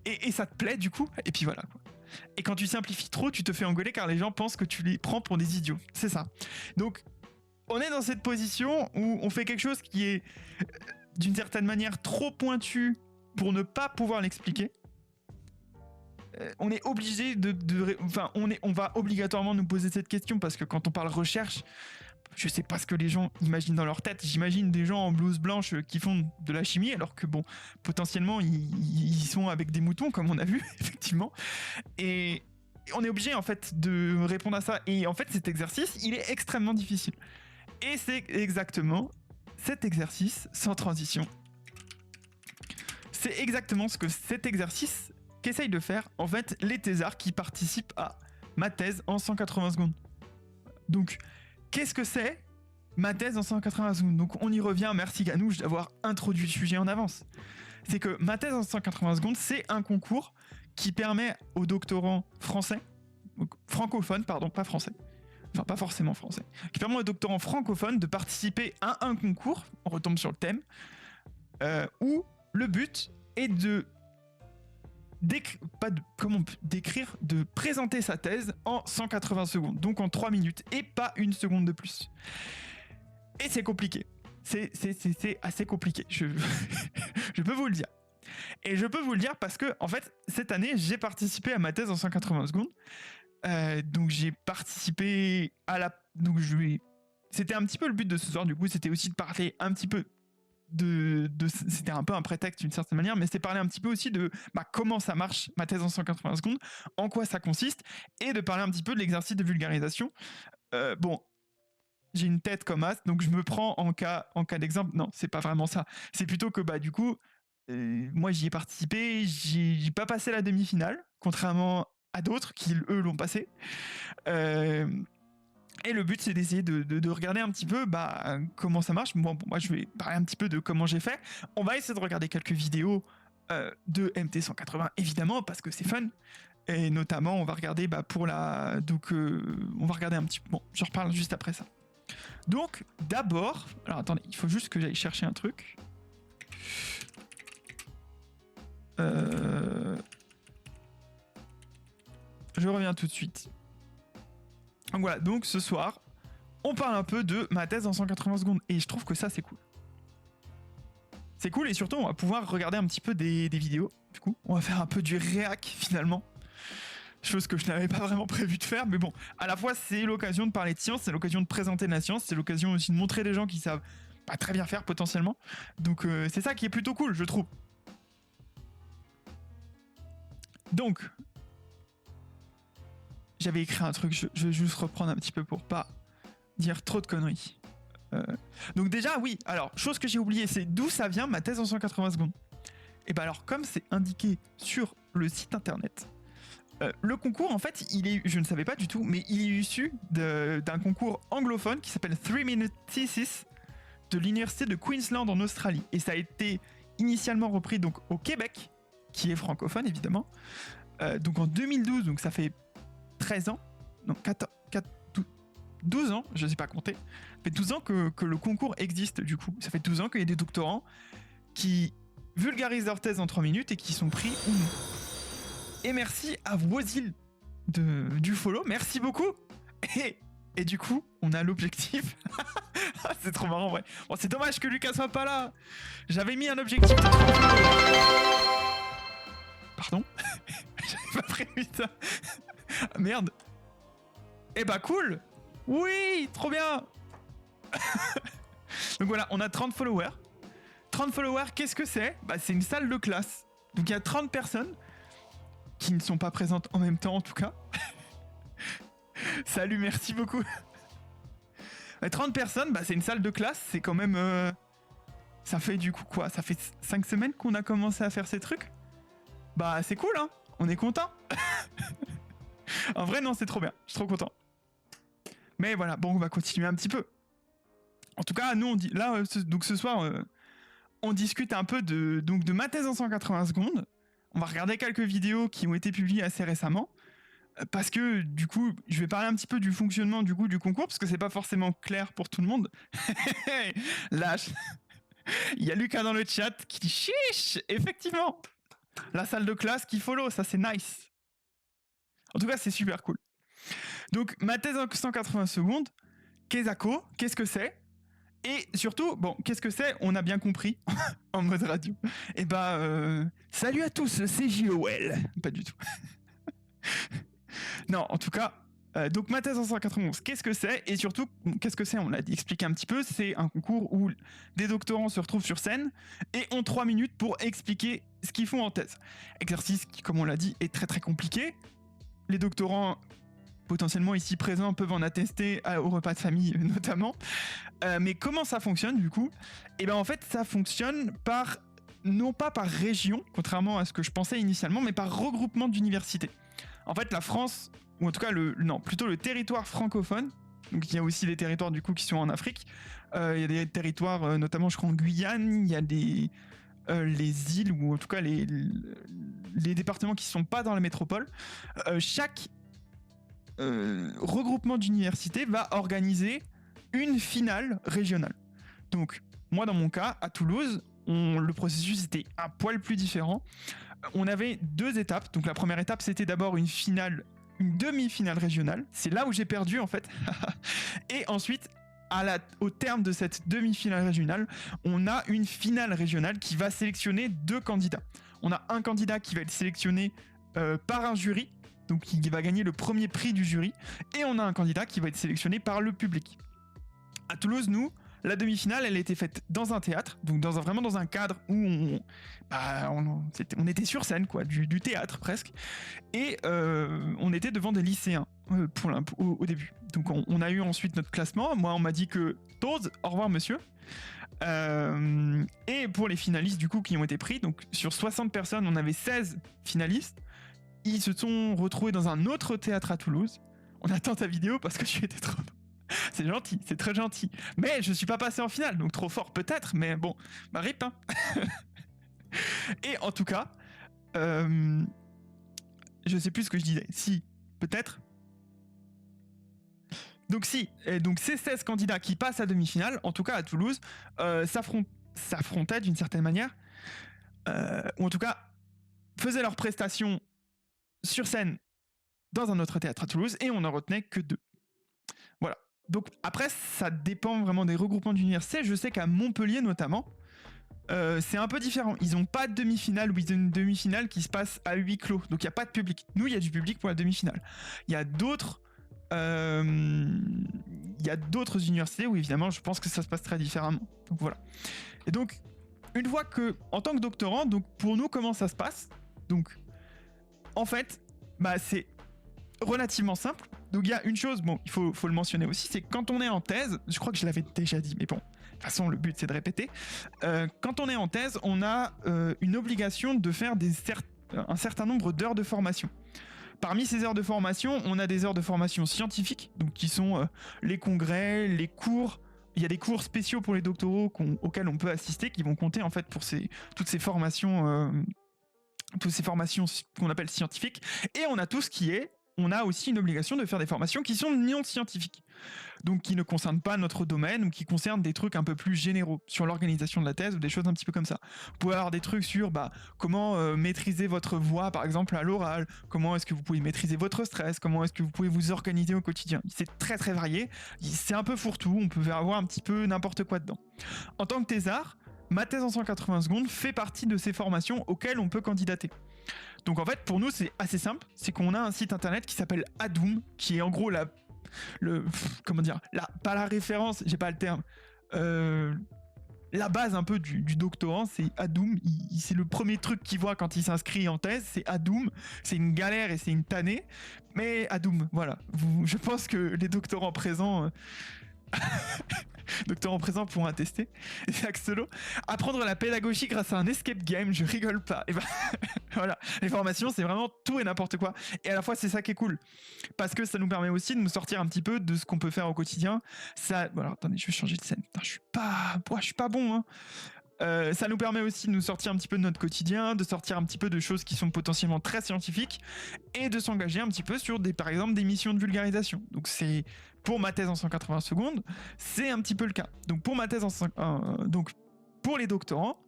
et ça te plaît du coup, et puis voilà quoi. Et quand tu simplifies trop, tu te fais engueuler car les gens pensent que tu les prends pour des idiots. C'est ça. Donc, on est dans cette position où on fait quelque chose qui est d'une certaine manière trop pointu pour ne pas pouvoir l'expliquer. On est obligé on va obligatoirement nous poser cette question parce que quand on parle recherche, je sais pas ce que les gens imaginent dans leur tête. J'imagine des gens en blouse blanche qui font de la chimie, alors que bon, potentiellement, ils sont avec des moutons, comme on a vu, effectivement. Et on est obligé, en fait, de répondre à ça. Et en fait, cet exercice, il est extrêmement difficile. Et c'est exactement cet exercice sans transition. C'est exactement ce que cet exercice qu'essayent de faire, en fait, les thésards qui participent à ma thèse en 180 secondes. Donc, qu'est-ce que c'est ma thèse en 180 secondes? Donc, on y revient. Merci Ganouche d'avoir introduit le sujet en avance. C'est que ma thèse en 180 secondes, c'est un concours qui permet aux doctorants français, francophones, pardon, pas français, enfin pas forcément français, qui permet aux doctorants francophones de participer à un concours, on retombe sur le thème, où le but est de de présenter sa thèse en 180 secondes, donc en 3 minutes, et pas une seconde de plus. Et c'est compliqué. C'est assez compliqué, je peux vous le dire. Et je peux vous le dire parce que, en fait, cette année, j'ai participé à ma thèse en 180 secondes. Donc j'ai participé à la... Donc c'était un petit peu le but de ce soir, du coup, c'était aussi de parler un petit peu c'était un peu un prétexte d'une certaine manière, mais c'était parler un petit peu aussi de comment ça marche, ma thèse en 180 secondes, en quoi ça consiste, et de parler un petit peu de l'exercice de vulgarisation. Bon, j'ai une tête comme as, donc je me prends en cas d'exemple. Non, c'est pas vraiment ça. C'est plutôt que du coup, moi j'y ai participé, j'ai pas passé la demi-finale, contrairement à d'autres qui eux l'ont passé. Et le but, c'est d'essayer de regarder un petit peu comment ça marche. Bon, moi, je vais parler un petit peu de comment j'ai fait. On va essayer de regarder quelques vidéos de MT180, évidemment, parce que c'est fun. Et notamment, on va regarder pour la... Donc, on va regarder un petit peu... Bon, je reparle juste après ça. Donc, d'abord... Alors, attendez, il faut juste que j'aille chercher un truc. Je reviens tout de suite. Donc voilà, donc ce soir, on parle un peu de ma thèse en 180 secondes. Et je trouve que ça, c'est cool. C'est cool et surtout, on va pouvoir regarder un petit peu des vidéos. Du coup, on va faire un peu du réac finalement. Chose que je n'avais pas vraiment prévu de faire. Mais bon, à la fois, c'est l'occasion de parler de science, c'est l'occasion de présenter la science, c'est l'occasion aussi de montrer des gens qui savent pas très bien faire potentiellement. Donc c'est ça qui est plutôt cool, je trouve. Donc... J'avais écrit un truc, je vais juste reprendre un petit peu pour pas dire trop de conneries. Donc déjà, oui, alors, chose que j'ai oubliée, c'est d'où ça vient ma thèse en 180 secondes. Et alors, comme c'est indiqué sur le site internet, le concours, en fait, je ne savais pas du tout, mais il est issu d'un concours anglophone qui s'appelle 3 Minute Thesis de l'université de Queensland en Australie. Et ça a été initialement repris donc au Québec, qui est francophone évidemment, donc en 2012, donc ça fait 13 ans, non, 12 ans, je ne sais pas compter. Ça fait 12 ans que le concours existe, du coup. Ça fait 12 ans qu'il y a des doctorants qui vulgarisent leur thèse en 3 minutes et qui sont pris ou non. Et merci à Wozil du follow, merci beaucoup. Et du coup, on a l'objectif. C'est trop marrant, ouais. Bon, c'est dommage que Lucas soit pas là. J'avais mis un objectif de 30 followers. Pardon. J'avais pas prévu ça. Merde. Eh cool. Oui, trop bien. Donc voilà, on a 30 followers. 30 followers, qu'est-ce que c'est? C'est une salle de classe. Donc il y a 30 personnes qui ne sont pas présentes en même temps en tout cas. Salut, merci beaucoup. 30 personnes, c'est une salle de classe, c'est quand même... Ça fait du coup quoi? Ça fait 5 semaines qu'on a commencé à faire ces trucs? C'est cool, hein. On est content. En vrai, non, c'est trop bien. Je suis trop content. Mais voilà, bon, on va continuer un petit peu. En tout cas, nous, on dit là, donc ce soir, on discute un peu de ma thèse en 180 secondes. On va regarder quelques vidéos qui ont été publiées assez récemment. Parce que, du coup, je vais parler un petit peu du fonctionnement du concours, parce que c'est pas forcément clair pour tout le monde. Lâche. Il y a Lucas dans le chat qui dit chiche. Effectivement. La salle de classe qui follow, ça c'est nice. En tout cas, c'est super cool. Donc, ma thèse en 180 secondes, qu'est-ce que c'est? Et surtout, bon, qu'est-ce que c'est? On a bien compris en mode radio. Et salut à tous, c'est JOL. Pas du tout. Non, en tout cas, Donc ma thèse en 191, qu'est-ce que c'est? Et surtout, qu'est-ce que c'est? On l'a expliqué un petit peu, c'est un concours où des doctorants se retrouvent sur scène et ont 3 minutes pour expliquer ce qu'ils font en thèse. Exercice qui, comme on l'a dit, est très très compliqué. Les doctorants potentiellement ici présents peuvent en attester au repas de famille notamment. Mais comment ça fonctionne du coup? Et bien en fait ça fonctionne par, non pas par région, contrairement à ce que je pensais initialement, mais par regroupement d'universités. En fait la France, ou en tout cas plutôt le territoire francophone, donc il y a aussi des territoires du coup qui sont en Afrique, il y a des territoires notamment je crois en Guyane, il y a les îles, ou en tout cas les départements qui ne sont pas dans la métropole. Chaque regroupement d'universités va organiser une finale régionale. Donc, moi, dans mon cas, à Toulouse, le processus était un poil plus différent. On avait 2 étapes. Donc, la première étape, c'était d'abord une demi-finale régionale. C'est là où j'ai perdu, en fait. Et ensuite, au terme de cette demi-finale régionale, on a une finale régionale qui va sélectionner 2 candidats. On a un candidat qui va être sélectionné par un jury, donc il va gagner le premier prix du jury, et on a un candidat qui va être sélectionné par le public. À Toulouse, nous, la demi-finale, elle a été faite dans un théâtre, donc vraiment dans un cadre où on était sur scène, quoi, du théâtre presque, et on était devant des lycéens au début. Donc on a eu ensuite notre classement. Moi, on m'a dit que 12, au revoir monsieur. Et pour les finalistes du coup qui ont été pris, donc sur 60 personnes, on avait 16 finalistes. Ils se sont retrouvés dans un autre théâtre à Toulouse. On attend ta vidéo parce que tu étais trop... C'est gentil, c'est très gentil. Mais je suis pas passé en finale, donc trop fort peut-être, mais bon, bah rip, hein. Et en tout cas, je sais plus ce que je disais. Si, peut-être. Donc si, donc ces 16 candidats qui passent à demi-finale, en tout cas à Toulouse, s'affrontaient d'une certaine manière, ou en tout cas faisaient leurs prestations sur scène dans un autre théâtre à Toulouse, et on n'en retenait que 2. Voilà. Donc après, ça dépend vraiment des regroupements d'universités. Je sais qu'à Montpellier notamment, c'est un peu différent. Ils n'ont pas de demi-finale, ou ils ont une demi-finale qui se passe à huis clos. Donc il n'y a pas de public. Nous, il y a du public pour la demi-finale. Il y a d'autres universités où évidemment je pense que ça se passe très différemment. Donc voilà. Et donc, une fois que, en tant que doctorant, donc pour nous, comment ça se passe? Donc, en fait, c'est relativement simple. Donc il y a une chose, bon, il faut le mentionner aussi, c'est que quand on est en thèse, je crois que je l'avais déjà dit, mais bon, de toute façon le but c'est de répéter, quand on est en thèse, on a une obligation de faire un certain nombre d'heures de formation. Parmi ces heures de formation, on a des heures de formation scientifiques, donc qui sont les congrès, les cours. Il y a des cours spéciaux pour les doctoraux auxquels on peut assister, qui vont compter en fait pour toutes ces formations qu'on appelle scientifiques. Et on a aussi une obligation de faire des formations qui sont non scientifiques, donc qui ne concernent pas notre domaine, ou qui concernent des trucs un peu plus généraux sur l'organisation de la thèse, ou des choses un petit peu comme ça. Vous pouvez avoir des trucs sur comment maîtriser votre voix par exemple à l'oral, comment est-ce que vous pouvez maîtriser votre stress, comment est-ce que vous pouvez vous organiser au quotidien. C'est très très varié, c'est un peu fourre-tout, on peut avoir un petit peu n'importe quoi dedans. En tant que thésard, ma thèse en 180 secondes fait partie de ces formations auxquelles on peut candidater. Donc en fait, pour nous, c'est assez simple. C'est qu'on a un site internet qui s'appelle Adoom, qui est en gros pas la référence, j'ai pas le terme. La base un peu du doctorant, c'est Adoom. C'est le premier truc qu'il voit quand il s'inscrit en thèse, c'est Adoom. C'est une galère et c'est une tannée. Mais Adoom, voilà. Je pense que les doctorants présents... doctorants présents pourront attester. Jacques Solo. Apprendre la pédagogie grâce à un escape game, je rigole pas. Et voilà, les formations, c'est vraiment tout et n'importe quoi. Et à la fois, c'est ça qui est cool. Parce que ça nous permet aussi de nous sortir un petit peu de ce qu'on peut faire au quotidien. Voilà, attendez, je vais changer de scène. Putain, je suis pas bon, hein. Ça nous permet aussi de nous sortir un petit peu de notre quotidien, de sortir un petit peu de choses qui sont potentiellement très scientifiques, et de s'engager un petit peu sur par exemple des missions de vulgarisation. Donc c'est pour ma thèse en 180 secondes, c'est un petit peu le cas. Donc pour ma thèse donc pour les doctorants,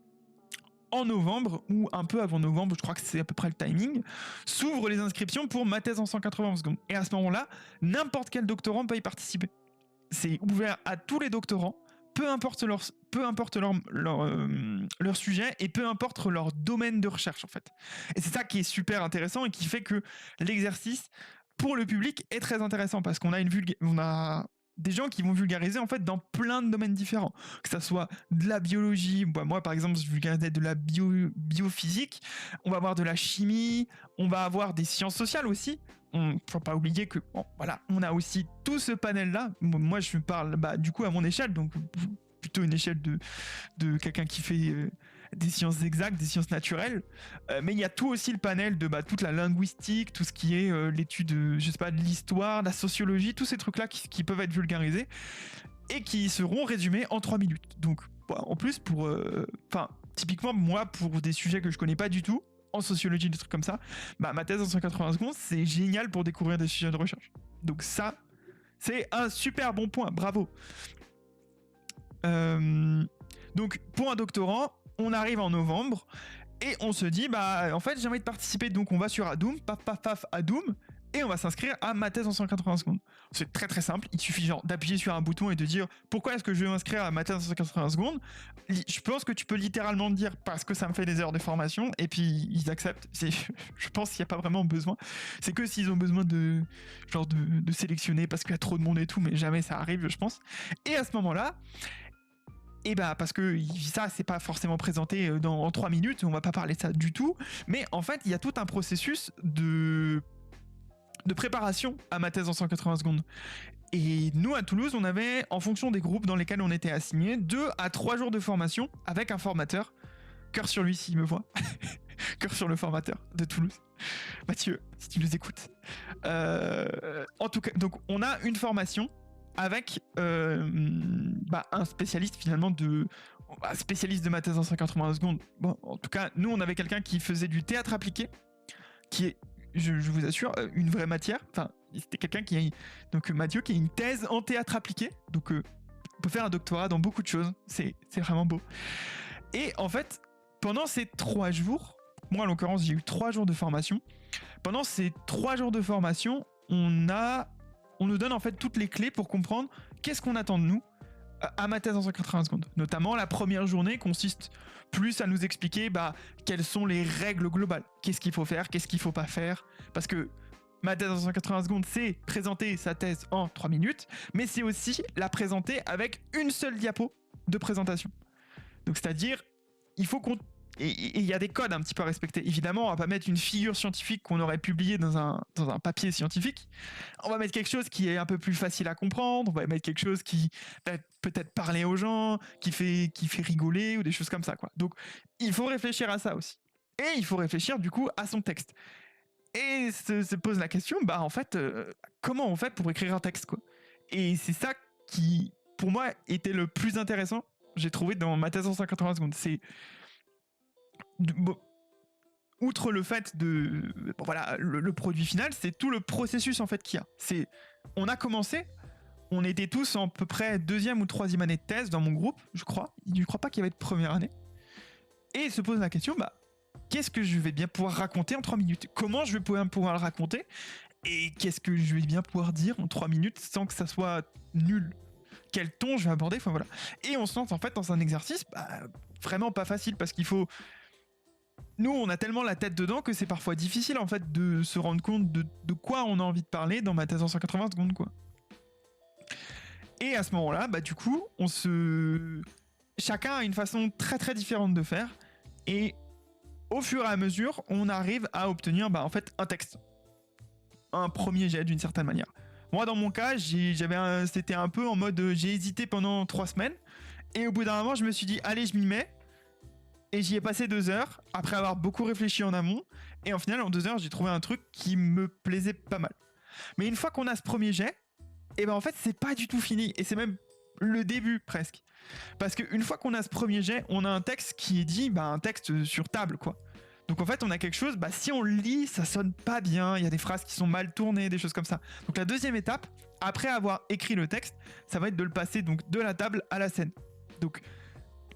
en novembre ou un peu avant novembre, je crois que c'est à peu près le timing, s'ouvrent les inscriptions pour ma thèse en 180 secondes. Et à ce moment-là, n'importe quel doctorant peut y participer. C'est ouvert à tous les doctorants, peu importe leur sujet et peu importe leur domaine de recherche en fait. Et c'est ça qui est super intéressant et qui fait que l'exercice pour le public est très intéressant parce qu'on a on a des gens qui vont vulgariser en fait dans plein de domaines différents, que ça soit de la biologie, moi par exemple je vulgarisais de la biophysique, on va avoir de la chimie, on va avoir des sciences sociales aussi. Faut pas oublier que voilà, on a aussi tout ce panel là. Moi je parle du coup à mon échelle, donc plutôt une échelle de quelqu'un qui fait des sciences exactes, des sciences naturelles, mais il y a tout aussi le panel de toute la linguistique, tout ce qui est l'étude, je sais pas, de l'histoire, de la sociologie, tous ces trucs-là qui peuvent être vulgarisés et qui seront résumés en 3 minutes. Donc, en plus, typiquement, moi, pour des sujets que je connais pas du tout, en sociologie, des trucs comme ça, ma thèse en 180 secondes, c'est génial pour découvrir des sujets de recherche. Donc ça, c'est un super bon point, bravo. Donc, pour un doctorant, on arrive en novembre et on se dit en fait j'ai envie de participer, donc on va sur Adoom, paf Adoom, et on va s'inscrire à ma thèse en 180 secondes. C'est très très simple, il suffit d'appuyer sur un bouton et de dire pourquoi est-ce que je vais m'inscrire à ma thèse en 180 secondes. Je pense que tu peux littéralement dire parce que ça me fait des heures de formation, et puis ils acceptent. Je pense qu'il n'y a pas vraiment besoin, c'est que s'ils ont besoin de sélectionner parce qu'il y a trop de monde et tout, mais jamais ça arrive je pense. Et à ce moment-là, et parce que ça c'est pas forcément présenté en 3 minutes, on va pas parler de ça du tout, mais en fait il y a tout un processus de préparation à ma thèse en 180 secondes. Et nous à Toulouse, on avait, en fonction des groupes dans lesquels on était assignés, 2 à 3 jours de formation avec un formateur. Cœur sur lui s'il me voit. Cœur sur le formateur de Toulouse. Mathieu, si tu nous écoutes. En tout cas, donc on a une formation avec un spécialiste finalement spécialiste de ma thèse en 180 secondes. Bon, en tout cas, nous on avait quelqu'un qui faisait du théâtre appliqué, qui est, je vous assure, une vraie matière. Enfin, c'était quelqu'un donc Mathieu, qui a une thèse en théâtre appliqué. Donc on peut faire un doctorat dans beaucoup de choses. C'est vraiment beau. Et en fait, pendant ces 3 jours, moi en l'occurrence j'ai eu 3 jours de formation. Pendant ces 3 jours de formation, on nous donne en fait toutes les clés pour comprendre qu'est-ce qu'on attend de nous à ma thèse en 180 secondes. Notamment, la première journée consiste plus à nous expliquer quelles sont les règles globales. Qu'est-ce qu'il faut faire, qu'est-ce qu'il faut pas faire. Parce que ma thèse en 180 secondes, c'est présenter sa thèse en 3 minutes, mais c'est aussi la présenter avec une seule diapo de présentation. Donc c'est-à-dire, il faut qu'on... Et il y a des codes un petit peu à respecter. Évidemment, on va pas mettre une figure scientifique qu'on aurait publiée dans un papier scientifique. On va mettre quelque chose qui est un peu plus facile à comprendre. On va mettre quelque chose qui va peut-être parler aux gens, qui fait rigoler ou des choses comme ça, quoi. Donc, il faut réfléchir à ça aussi. Et il faut réfléchir du coup à son texte. Et se pose la question, en fait, comment on fait pour écrire un texte, quoi. Et c'est ça qui, pour moi, était le plus intéressant, j'ai trouvé dans ma thèse en 180 secondes. C'est outre le fait de le produit final, c'est tout le processus en fait qu'il y a. On a commencé, on était tous en à peu près 2e ou 3e année de thèse dans mon groupe, je crois. Je crois pas qu'il y avait de première année. Et il se pose la question, qu'est-ce que je vais bien pouvoir raconter en 3 minutes? Comment je vais pouvoir le raconter? Et qu'est-ce que je vais bien pouvoir dire en 3 minutes sans que ça soit nul? Quel ton je vais aborder? Enfin voilà. Et on se lance en fait dans un exercice vraiment pas facile, parce qu'il faut... Nous, on a tellement la tête dedans que c'est parfois difficile en fait de se rendre compte de quoi on a envie de parler dans ma thèse en 180 secondes, quoi. Et à ce moment-là, du coup, chacun a une façon très très différente de faire, et au fur et à mesure, on arrive à obtenir en fait un texte, un premier jet d'une certaine manière. Moi, dans mon cas, c'était un peu en mode j'ai hésité pendant 3 semaines, et au bout d'un moment, je me suis dit allez, je m'y mets. Et j'y ai passé 2 heures, après avoir beaucoup réfléchi en amont, et en final, en 2 heures, j'ai trouvé un truc qui me plaisait pas mal. Mais une fois qu'on a ce premier jet, en fait, c'est pas du tout fini, et c'est même le début, presque. Parce qu'une fois qu'on a ce premier jet, on a un texte qui est dit, un texte sur table, quoi. Donc en fait, on a quelque chose, si on le lit, ça sonne pas bien, il y a des phrases qui sont mal tournées, des choses comme ça. Donc la deuxième étape, après avoir écrit le texte, ça va être de le passer donc de la table à la scène. Donc...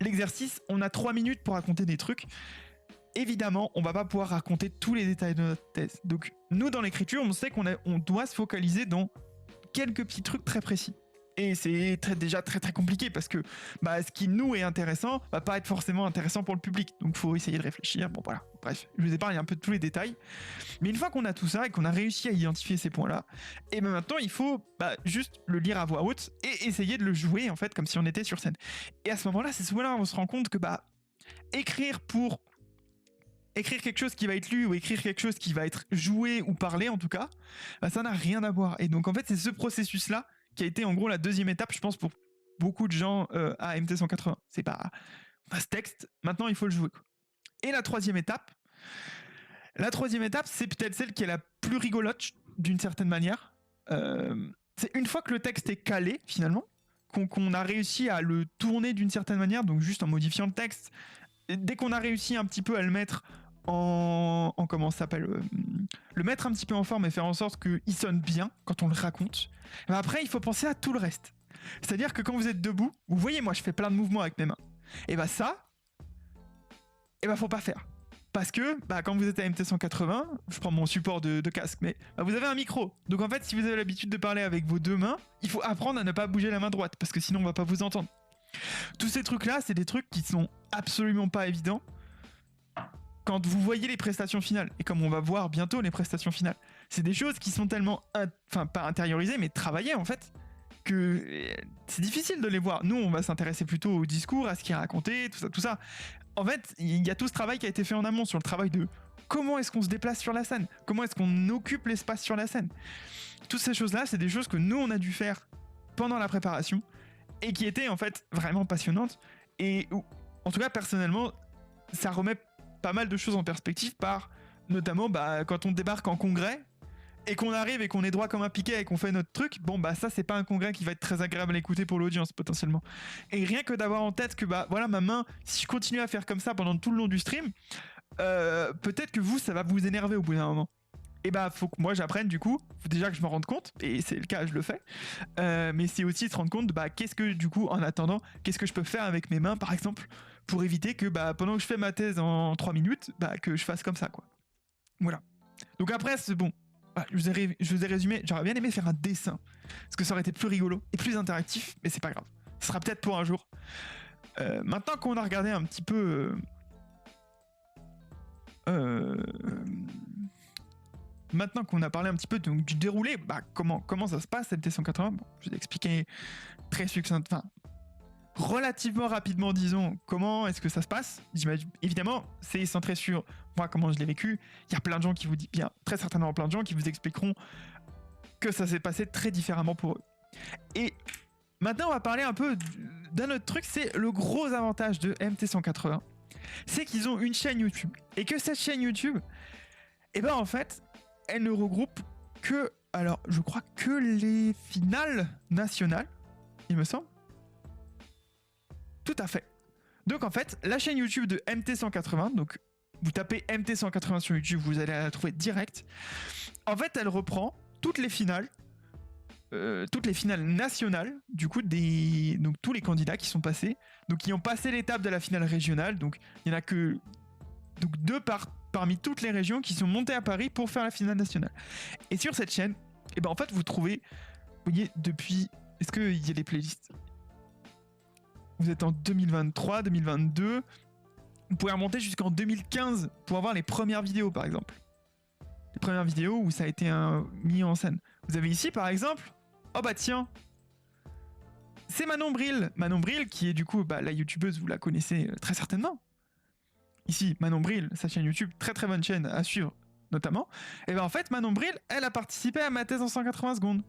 l'exercice, on a 3 minutes pour raconter des trucs. Évidemment, on va pas pouvoir raconter tous les détails de notre thèse. Donc, nous, dans l'écriture, on sait qu'on doit se focaliser dans quelques petits trucs très précis. Et c'est déjà très très compliqué parce que ce qui nous est intéressant va pas être forcément intéressant pour le public. Donc faut essayer de réfléchir. Bon voilà, bref, je vous épargne un peu de tous les détails. Mais une fois qu'on a tout ça et qu'on a réussi à identifier ces points-là, et ben maintenant il faut juste le lire à voix haute et essayer de le jouer en fait comme si on était sur scène. Et à ce moment-là, c'est souvent là où on se rend compte que écrire quelque chose qui va être lu ou écrire quelque chose qui va être joué ou parlé en tout cas, ça n'a rien à voir. Et donc en fait c'est ce processus-là qui a été en gros la deuxième étape, je pense, pour beaucoup de gens à MT180. C'est on a ce texte, maintenant il faut le jouer. Et la troisième étape, c'est peut-être celle qui est la plus rigolote d'une certaine manière. C'est une fois que le texte est calé finalement, qu'on a réussi à le tourner d'une certaine manière, donc juste en modifiant le texte, dès qu'on a réussi un petit peu à le mettre en comment ça s'appelle, le mettre un petit peu en forme et faire en sorte qu'il sonne bien quand on le raconte, après il faut penser à tout le reste. C'est-à-dire que quand vous êtes debout, vous voyez, moi je fais plein de mouvements avec mes mains, et ça, faut pas faire. Parce que quand vous êtes à MT180, je prends mon support de casque, mais vous avez un micro. Donc en fait, si vous avez l'habitude de parler avec vos deux mains, il faut apprendre à ne pas bouger la main droite, parce que sinon on va pas vous entendre. Tous ces trucs-là, c'est des trucs qui sont absolument pas évidents quand vous voyez les prestations finales. Et comme on va voir bientôt les prestations finales, c'est des choses qui sont tellement, pas intériorisées, mais travaillées en fait, que c'est difficile de les voir. Nous, on va s'intéresser plutôt au discours, à ce qui est raconté, tout ça. En fait, il y a tout ce travail qui a été fait en amont sur le travail de comment est-ce qu'on se déplace sur la scène, comment est-ce qu'on occupe l'espace sur la scène. Toutes ces choses-là, c'est des choses que nous, on a dû faire pendant la préparation et qui étaient en fait vraiment passionnantes. Et en tout cas, personnellement, ça remet pas mal de choses en perspective notamment quand on débarque en congrès et qu'on arrive et qu'on est droit comme un piquet et qu'on fait notre truc, ça c'est pas un congrès qui va être très agréable à écouter pour l'audience potentiellement. Et rien que d'avoir en tête que voilà, ma main, si je continue à faire comme ça pendant tout le long du stream, peut-être que ça va vous énerver au bout d'un moment. Et faut que moi j'apprenne du coup, faut déjà que je me rende compte, et c'est le cas, je le fais, mais c'est aussi se rendre compte de qu'est-ce que du coup en attendant, qu'est-ce que je peux faire avec mes mains par exemple, pour éviter que pendant que je fais ma thèse en 3 minutes, que je fasse comme ça quoi. Voilà. Donc après c'est bon, je vous ai résumé, j'aurais bien aimé faire un dessin, parce que ça aurait été plus rigolo et plus interactif, mais c'est pas grave, ce sera peut-être pour un jour. Maintenant qu'on a regardé un petit peu... Maintenant qu'on a parlé un petit peu du déroulé, comment ça se passe MT180, je vous ai expliqué très succinctement, relativement rapidement disons, comment est-ce que ça se passe. Évidemment, c'est centré sur moi, comment je l'ai vécu. Il y a plein de gens qui vous disent, bien très certainement plein de gens qui vous expliqueront que ça s'est passé très différemment pour eux. Et maintenant, on va parler un peu d'un autre truc, c'est le gros avantage de MT180, c'est qu'ils ont une chaîne YouTube. Et que cette chaîne YouTube, en fait, elle ne regroupe que, alors je crois que les finales nationales, il me semble. Tout à fait. Donc en fait, la chaîne YouTube de MT180, donc vous tapez MT180 sur YouTube, vous allez la trouver direct. En fait, elle reprend toutes les finales nationales, du coup, donc tous les candidats qui sont passés, donc qui ont passé l'étape de la finale régionale. Donc il n'y en a que deux parmi toutes les régions qui sont montées à Paris pour faire la finale nationale. Et sur cette chaîne, en fait, vous trouvez, vous voyez, depuis... Est-ce qu'il y a des playlists ? Vous êtes en 2023, 2022. Vous pouvez remonter jusqu'en 2015 pour avoir les premières vidéos, par exemple. Les premières vidéos où ça a été mis en scène. Vous avez ici, par exemple... Oh tiens, c'est Manon Bril. Manon Bril, qui est du coup la youtubeuse, vous la connaissez très certainement. Ici, Manon Bril, sa chaîne YouTube, très très bonne chaîne à suivre, notamment. Et en fait, Manon Bril, elle a participé à ma thèse en 180 secondes.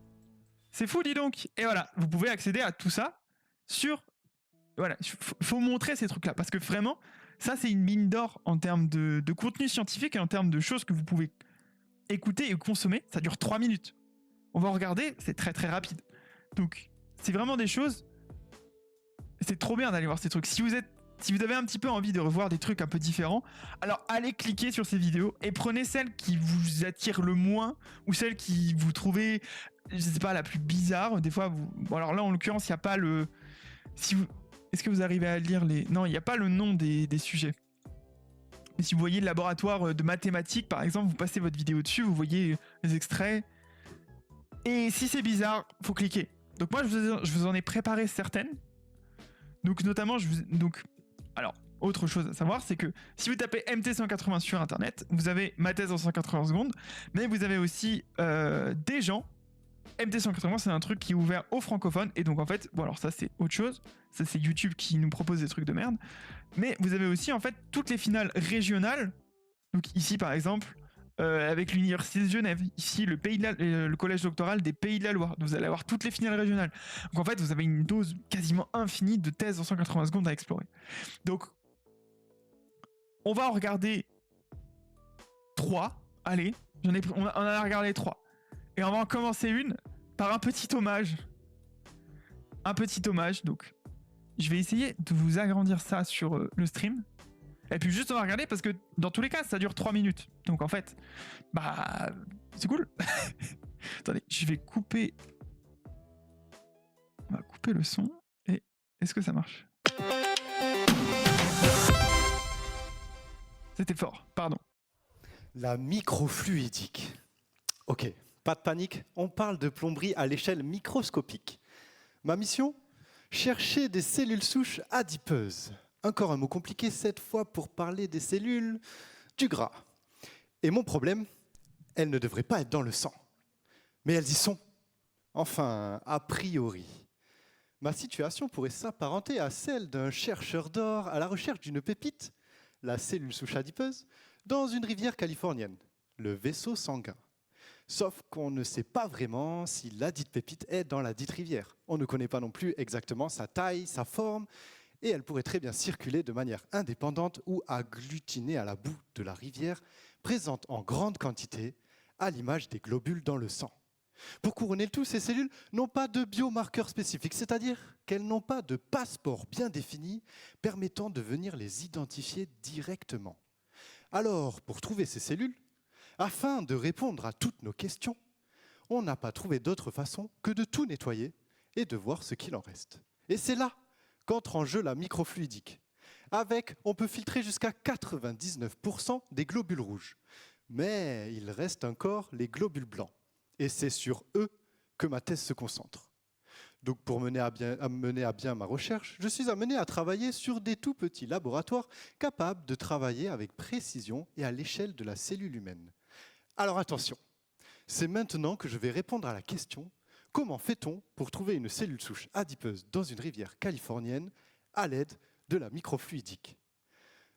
C'est fou, dis donc. Et voilà, vous pouvez accéder à tout ça sur... Voilà, faut montrer ces trucs-là, parce que vraiment, ça c'est une mine d'or en termes de contenu scientifique et en termes de choses que vous pouvez écouter et consommer. Ça dure 3 minutes. On va regarder, c'est très très rapide. Donc, c'est vraiment des choses... C'est trop bien d'aller voir ces trucs. Si vous avez un petit peu envie de revoir des trucs un peu différents, alors allez cliquer sur ces vidéos et prenez celle qui vous attire le moins ou celle qui vous trouvez, je sais pas, la plus bizarre. Des fois, bon, alors là, en l'occurrence, il n'y a pas le... Est-ce que vous arrivez à lire les... Non, il n'y a pas le nom des sujets. Mais si vous voyez le laboratoire de mathématiques, par exemple, vous passez votre vidéo dessus, vous voyez les extraits. Et si c'est bizarre, faut cliquer. Donc moi, je vous en ai préparé certaines. Donc notamment, alors, autre chose à savoir, c'est que si vous tapez MT180 sur Internet, vous avez ma thèse en 180 secondes, mais vous avez aussi des gens. MT180, c'est un truc qui est ouvert aux francophones, et donc en fait, bon alors ça c'est autre chose, ça c'est YouTube qui nous propose des trucs de merde, mais vous avez aussi en fait toutes les finales régionales, donc ici par exemple, avec l'Université de Genève, ici le collège doctoral des Pays de la Loire, vous allez avoir toutes les finales régionales. Donc en fait, vous avez une dose quasiment infinie de thèses en 180 secondes à explorer. Donc, on va en regarder 3, allez, on en a regardé 3. Et on va en commencer une par un petit hommage. Un petit hommage, donc je vais essayer de vous agrandir ça sur le stream. Et puis juste on va regarder parce que dans tous les cas ça dure 3 minutes. Donc en fait, bah c'est cool. Attendez, je vais couper. On va couper le son. Et est-ce que ça marche? C'était fort, pardon. La microfluidique. Ok, pas de panique, on parle de plomberie à l'échelle microscopique. Ma mission? Chercher des cellules souches adipeuses. Encore un mot compliqué cette fois pour parler des cellules du gras. Et mon problème, elles ne devraient pas être dans le sang. Mais elles y sont. Enfin, a priori. Ma situation pourrait s'apparenter à celle d'un chercheur d'or à la recherche d'une pépite, la cellule souche adipeuse, dans une rivière californienne, le vaisseau sanguin. Sauf qu'on ne sait pas vraiment si la dite pépite est dans la dite rivière. On ne connaît pas non plus exactement sa taille, sa forme, et elle pourrait très bien circuler de manière indépendante ou agglutinée à la boue de la rivière, présente en grande quantité, à l'image des globules dans le sang. Pour couronner le tout, ces cellules n'ont pas de biomarqueurs spécifiques, c'est-à-dire qu'elles n'ont pas de passeport bien défini permettant de venir les identifier directement. Alors, pour trouver ces cellules, afin de répondre à toutes nos questions, on n'a pas trouvé d'autre façon que de tout nettoyer et de voir ce qu'il en reste. Et c'est là qu'entre en jeu la microfluidique. Avec, on peut filtrer jusqu'à 99% des globules rouges. Mais il reste encore les globules blancs. Et c'est sur eux que ma thèse se concentre. Donc pour mener à bien ma recherche, je suis amené à travailler sur des tout petits laboratoires capables de travailler avec précision et à l'échelle de la cellule humaine. Alors attention, c'est maintenant que je vais répondre à la question: comment fait-on pour trouver une cellule souche adipeuse dans une rivière californienne à l'aide de la microfluidique?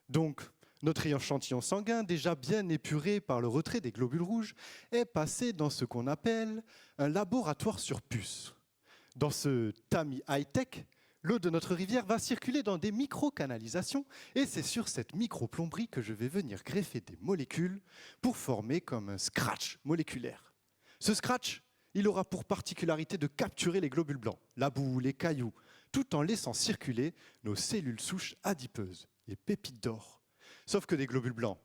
Donc, notre échantillon sanguin, déjà bien épuré par le retrait des globules rouges, est passé dans ce qu'on appelle un laboratoire sur puce. Dans ce tamis high-tech, l'eau de notre rivière va circuler dans des micro-canalisations et c'est sur cette microplomberie que je vais venir greffer des molécules pour former comme un scratch moléculaire. Ce scratch, il aura pour particularité de capturer les globules blancs, la boue, les cailloux, tout en laissant circuler nos cellules souches adipeuses, les pépites d'or. Sauf que des globules blancs,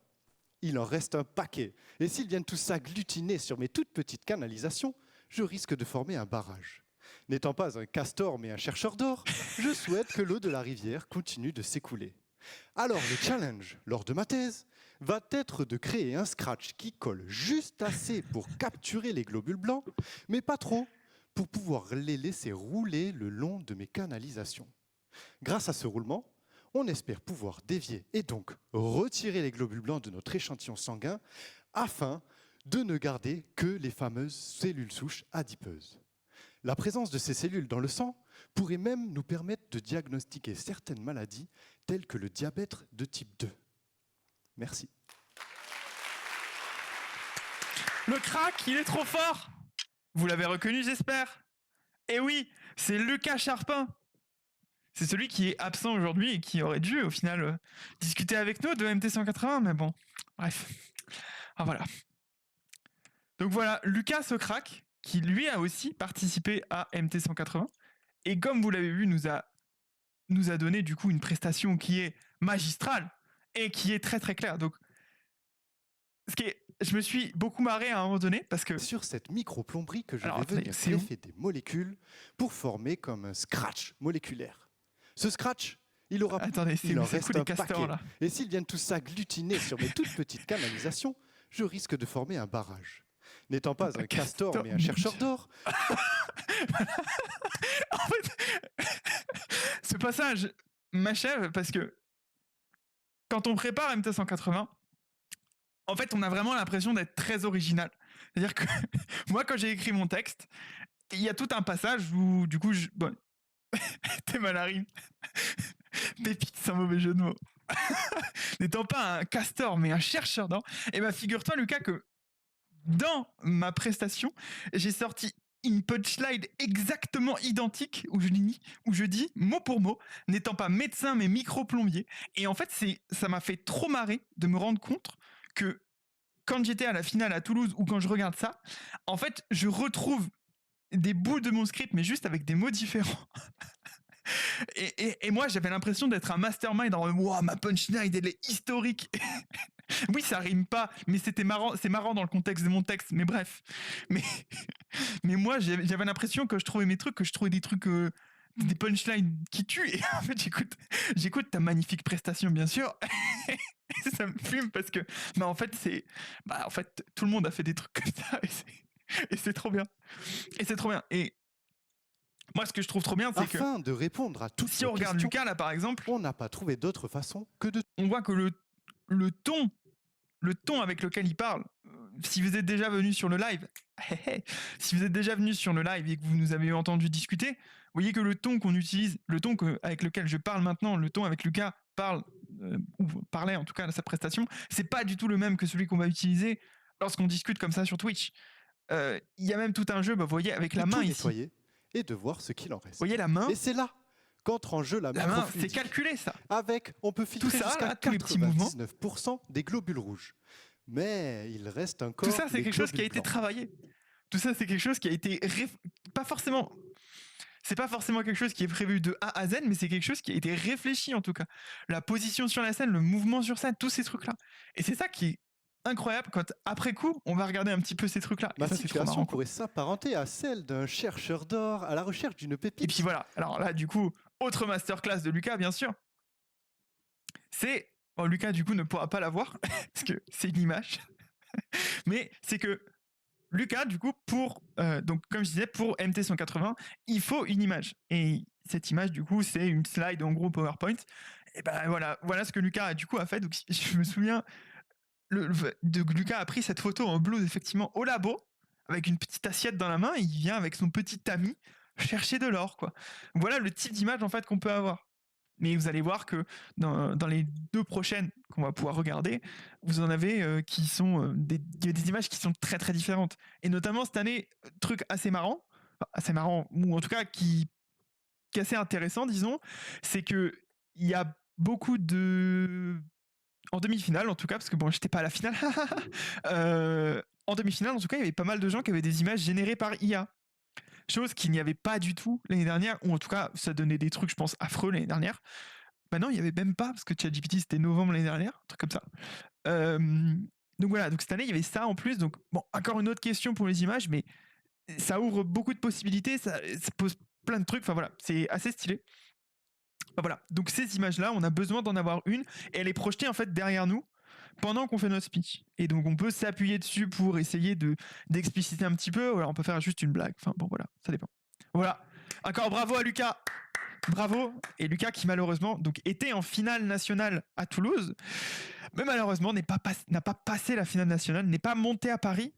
il en reste un paquet. Et s'ils viennent tous s'agglutiner sur mes toutes petites canalisations, je risque de former un barrage. N'étant pas un castor mais un chercheur d'or, je souhaite que l'eau de la rivière continue de s'écouler. Alors le challenge, lors de ma thèse, va être de créer un scratch qui colle juste assez pour capturer les globules blancs, mais pas trop, pour pouvoir les laisser rouler le long de mes canalisations. Grâce à ce roulement, on espère pouvoir dévier et donc retirer les globules blancs de notre échantillon sanguin afin de ne garder que les fameuses cellules souches adipeuses. La présence de ces cellules dans le sang pourrait même nous permettre de diagnostiquer certaines maladies telles que le diabète de type 2. Merci. Le crack, il est trop fort. Vous l'avez reconnu, j'espère. Et oui, c'est Lucas Charpin. C'est celui qui est absent aujourd'hui et qui aurait dû, au final, discuter avec nous de MT180, mais bon, bref. Ah, voilà. Donc voilà, Lucas ce crack, qui lui a aussi participé à MT180, et comme vous l'avez vu, nous a donné du coup une prestation qui est magistrale et qui est très très claire. Donc, je me suis beaucoup marré à un moment donné parce que sur cette microplomberie que je vais venir greffer des molécules pour former comme un scratch moléculaire. Ce scratch, il aura il en reste un paquet. Là. Et s'ils viennent tous s'agglutiner sur mes toutes petites canalisations, je risque de former un barrage. N'étant pas un castor mais un chercheur d'or, passage m'achève parce que quand on prépare MT180, en fait, on a vraiment l'impression d'être très original. C'est-à-dire que moi, quand j'ai écrit mon texte, il y a tout un passage où, du coup, bon, t'es malari. Pépite, c'est un mauvais jeu de mots. N'étant pas un castor, mais un chercheur d'or, et bah figure-toi, Lucas, que dans ma prestation, j'ai sorti une punchline exactement identique où je dis mot pour mot, n'étant pas médecin mais micro-plombier. Et en fait, ça m'a fait trop marrer de me rendre compte que quand j'étais à la finale à Toulouse ou quand je regarde ça, en fait, je retrouve des bouts de mon script, mais juste avec des mots différents. Et moi, j'avais l'impression d'être un mastermind en wow, ma punchline, elle est historique. Oui, ça rime pas, mais c'était marrant. C'est marrant dans le contexte de mon texte. Mais bref, mais mais moi, j'avais l'impression que je trouvais mes trucs, que je trouvais des trucs, des punchlines qui tuent. Et en fait, j'écoute ta magnifique prestation, bien sûr. Ça me fume parce que, bah en fait, en fait, tout le monde a fait des trucs comme ça et c'est trop bien. Et c'est trop bien. Et moi, ce que je trouve trop bien, c'est que Afin de répondre à toutes si ces on regarde questions, Lucas là, par exemple, on n'a pas trouvé d'autre façon que de... on voit que le ton avec lequel il parle, si vous êtes déjà venu sur le live, si vous êtes déjà venu sur le live et que vous nous avez entendu discuter, vous voyez que le ton qu'on utilise, le ton avec lequel je parle maintenant, le ton avec Lucas parle, ou parlait en tout cas à sa prestation, c'est pas du tout le même que celui qu'on va utiliser lorsqu'on discute comme ça sur Twitch. Il y a même tout un jeu, vous voyez, avec la de main tout ici. nettoyer et de voir ce qu'il en reste. Vous voyez la main, Et c'est là qu'entre en jeu la main, c'est microfluidique. calculé ça. Avec, on peut filtrer Tout ça, jusqu'à là, tous les petits mouvements. 99% des globules rouges. Mais il reste encore Tout ça, c'est les quelque chose qui a globules été blancs. travaillé. Tout ça, c'est quelque chose qui a été pas forcément. C'est pas forcément quelque chose qui est prévu de A à Z, mais c'est quelque chose qui a été réfléchi en tout cas. La position sur la scène, le mouvement sur scène, tous ces trucs-là. Et c'est ça qui est incroyable quand après coup, on va regarder un petit peu ces trucs-là. Ma et ça, c'est trop situation marrant, quoi. pourrait s'apparenter à celle d'un chercheur d'or à la recherche d'une Et pépite. puis voilà. Alors là, du coup, autre masterclass de Lucas, bien sûr. C'est. Bon, Lucas, du coup, ne pourra pas la voir parce que c'est une image. Mais c'est que Lucas, du coup, donc comme je disais, pour MT180, il faut une image. Et cette image, du coup, c'est une slide en gros PowerPoint. Et ben voilà ce que Lucas du coup a fait. Donc je me souviens, Lucas a pris cette photo en blouse effectivement au labo avec une petite assiette dans la main. Et il vient avec son petit ami chercher de l'or, quoi. Voilà le type d'image en fait qu'on peut avoir. Mais vous allez voir que dans les 2 prochaines qu'on va pouvoir regarder, vous en avez qui sont il y a des images qui sont très très différentes. Et notamment cette année, truc assez marrant, ou en tout cas qui est assez intéressant, disons, c'est que il y a beaucoup de en demi-finale en tout cas, parce que bon, j'étais pas à la finale. En demi-finale, en tout cas, il y avait pas mal de gens qui avaient des images générées par IA. Chose qu'il n'y avait pas du tout l'année dernière, ou en tout cas, ça donnait des trucs, je pense, affreux l'année dernière. Maintenant, il n'y avait même pas, parce que ChatGPT, c'était novembre l'année dernière, un truc comme ça. Donc voilà, donc cette année, il y avait ça en plus. Donc, bon, encore une autre question pour les images, mais ça ouvre beaucoup de possibilités, ça pose plein de trucs. Enfin voilà, c'est assez stylé. Enfin, voilà, donc ces images-là, on a besoin d'en avoir une, et elle est projetée en fait derrière nous pendant qu'on fait notre speech. Et donc on peut s'appuyer dessus pour essayer d'expliciter un petit peu, ou alors on peut faire juste une blague. Enfin bon, voilà, ça dépend. Voilà. Encore bravo à Lucas. Bravo. Et Lucas qui malheureusement donc était en finale nationale à Toulouse, mais malheureusement n'a pas passé la finale nationale, n'est pas monté à Paris.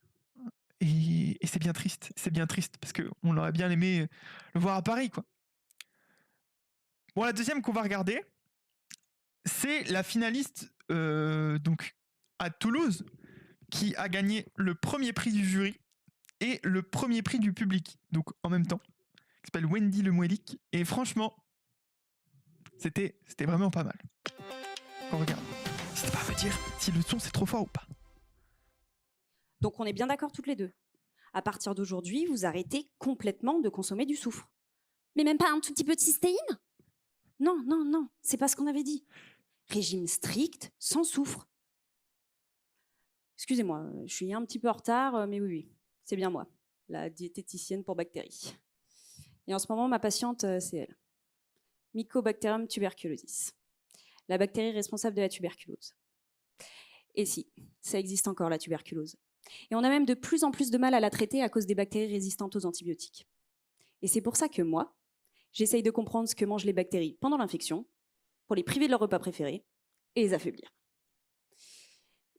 Et c'est bien triste. C'est bien triste parce qu'on aurait bien aimé le voir à Paris, quoi. Bon, la deuxième qu'on va regarder, c'est la finaliste donc à Toulouse qui a gagné le premier prix du jury et le premier prix du public, donc en même temps. Elle s'appelle Wendy Lemouelic et franchement, c'était vraiment pas mal. On regarde. N'hésitez pas à me dire si le son c'est trop fort ou pas. Donc on est bien d'accord toutes les deux. À partir d'aujourd'hui, vous arrêtez complètement de consommer du soufre. Mais même pas un tout petit peu de cystéine? Non, non, non, c'est pas ce qu'on avait dit. Régime strict, sans soufre. Excusez-moi, je suis un petit peu en retard, mais oui, c'est bien moi, la diététicienne pour bactéries. Et en ce moment, ma patiente, c'est elle. Mycobacterium tuberculosis, la bactérie responsable de la tuberculose. Et si, ça existe encore, la tuberculose. Et on a même de plus en plus de mal à la traiter à cause des bactéries résistantes aux antibiotiques. Et c'est pour ça que moi, J'essaye de comprendre ce que mangent les bactéries pendant l'infection pour les priver de leur repas préféré et les affaiblir.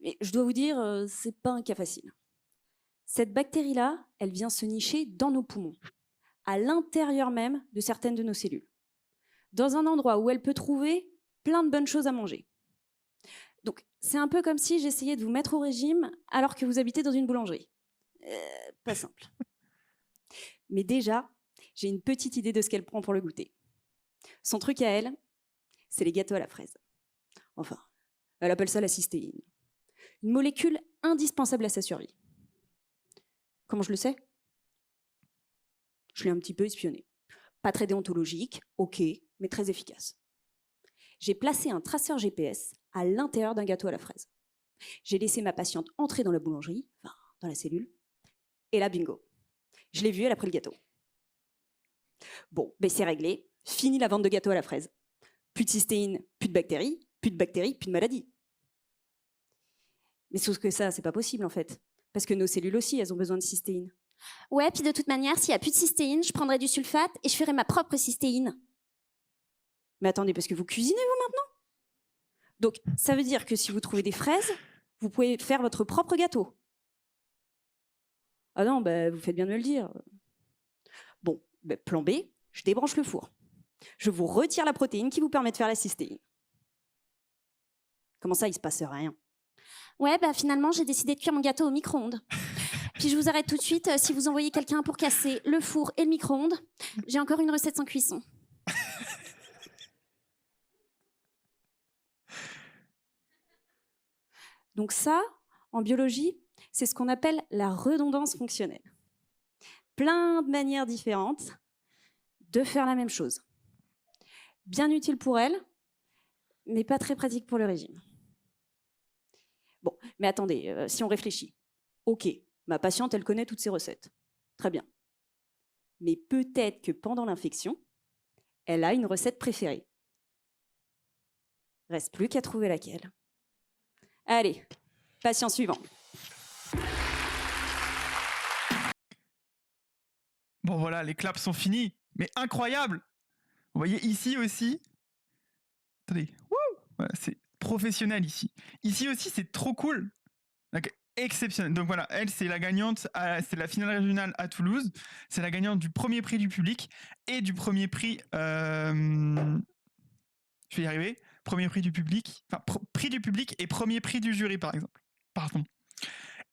Mais je dois vous dire, c'est pas un cas facile. Cette bactérie-là, elle vient se nicher dans nos poumons, à l'intérieur même de certaines de nos cellules, dans un endroit où elle peut trouver plein de bonnes choses à manger. Donc, c'est un peu comme si j'essayais de vous mettre au régime alors que vous habitez dans une boulangerie. Pas simple. Mais déjà, j'ai une petite idée de ce qu'elle prend pour le goûter. Son truc à elle, c'est les gâteaux à la fraise. Enfin, elle appelle ça la cystéine. Une molécule indispensable à sa survie. Comment je le sais? Je l'ai un petit peu espionné. Pas très déontologique, ok, mais très efficace. J'ai placé un traceur GPS à l'intérieur d'un gâteau à la fraise. J'ai laissé ma patiente entrer dans la boulangerie, enfin, dans la cellule, et là, bingo. Je l'ai vue, elle a pris le gâteau. Bon, ben c'est réglé. Fini la vente de gâteaux à la fraise. Plus de cystéine, plus de bactéries, plus de maladies. Mais sauf que ça, c'est pas possible en fait. Parce que nos cellules aussi, elles ont besoin de cystéine. Ouais, puis de toute manière, s'il n'y a plus de cystéine, je prendrai du sulfate et je ferai ma propre cystéine. Mais attendez, parce que vous cuisinez vous maintenant? Donc, ça veut dire que si vous trouvez des fraises, vous pouvez faire votre propre gâteau. Ah non, bah, vous faites bien de me le dire. Bon, bah, plan B, je débranche le four. Je vous retire la protéine qui vous permet de faire la cystéine. Comment ça, il se passe rien? Ouais, bah finalement, j'ai décidé de cuire mon gâteau au micro-ondes. Puis je vous arrête tout de suite. Si vous envoyez quelqu'un pour casser le four et le micro-ondes, j'ai encore une recette sans cuisson. Donc ça, en biologie, c'est ce qu'on appelle la redondance fonctionnelle. Plein de manières différentes de faire la même chose. Bien utile pour elle, mais pas très pratique pour le régime. Bon, mais attendez, si on réfléchit. Ok, ma patiente, elle connaît toutes ses recettes. Très bien. Mais peut-être que pendant l'infection, elle a une recette préférée. Reste plus qu'à trouver laquelle. Allez, patient suivant. Bon voilà, les claps sont finis, mais incroyable. Vous voyez ici aussi. Attendez, wouh, voilà, c'est professionnel ici. Ici aussi, c'est trop cool. Donc, exceptionnel. Donc voilà, elle, c'est la gagnante, c'est la finale régionale à Toulouse. C'est la gagnante du premier prix du public et du premier prix. Je vais y arriver. Premier prix du public, enfin prix du public et premier prix du jury, par exemple. Pardon.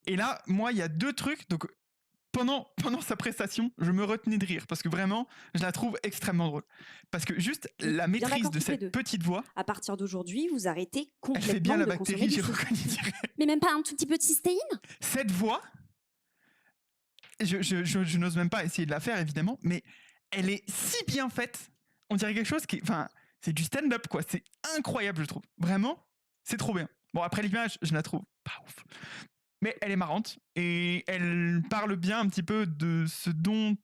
Et là, moi, il y a deux trucs. Donc pendant sa prestation, je me retenais de rire parce que vraiment, je la trouve extrêmement drôle. Parce que juste la maîtrise de cette petite voix. À partir d'aujourd'hui, vous arrêtez complètement elle fait bien la de bactérie, j'ai consommer reconnu direct. Mais même pas un tout petit peu de cystéine? Cette voix, je n'ose même pas essayer de la faire évidemment, mais elle est si bien faite. On dirait quelque chose qui, enfin, c'est du stand-up quoi. C'est incroyable, je trouve. Vraiment, c'est trop bien. Bon après l'image, je la trouve pas ouf. Mais elle est marrante et elle parle bien un petit peu de ce dont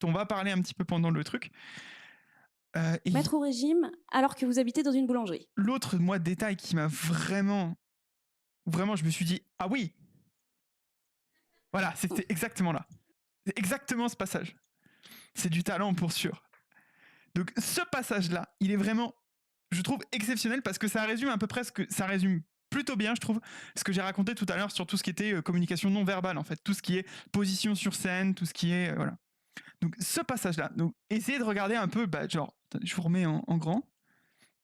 on va parler un petit peu pendant le truc. Mettre au régime alors que vous habitez dans une boulangerie. L'autre, moi, détail qui m'a vraiment, je me suis dit, ah oui, voilà, c'était exactement là. C'est exactement ce passage. C'est du talent pour sûr. Donc ce passage-là, il est vraiment, je trouve, exceptionnel parce que ça résume à peu près ça résume plutôt bien, je trouve, ce que j'ai raconté tout à l'heure sur tout ce qui était communication non verbale, en fait, tout ce qui est position sur scène, tout ce qui est voilà. Donc ce passage-là, donc essayez de regarder un peu, genre, je vous remets en grand.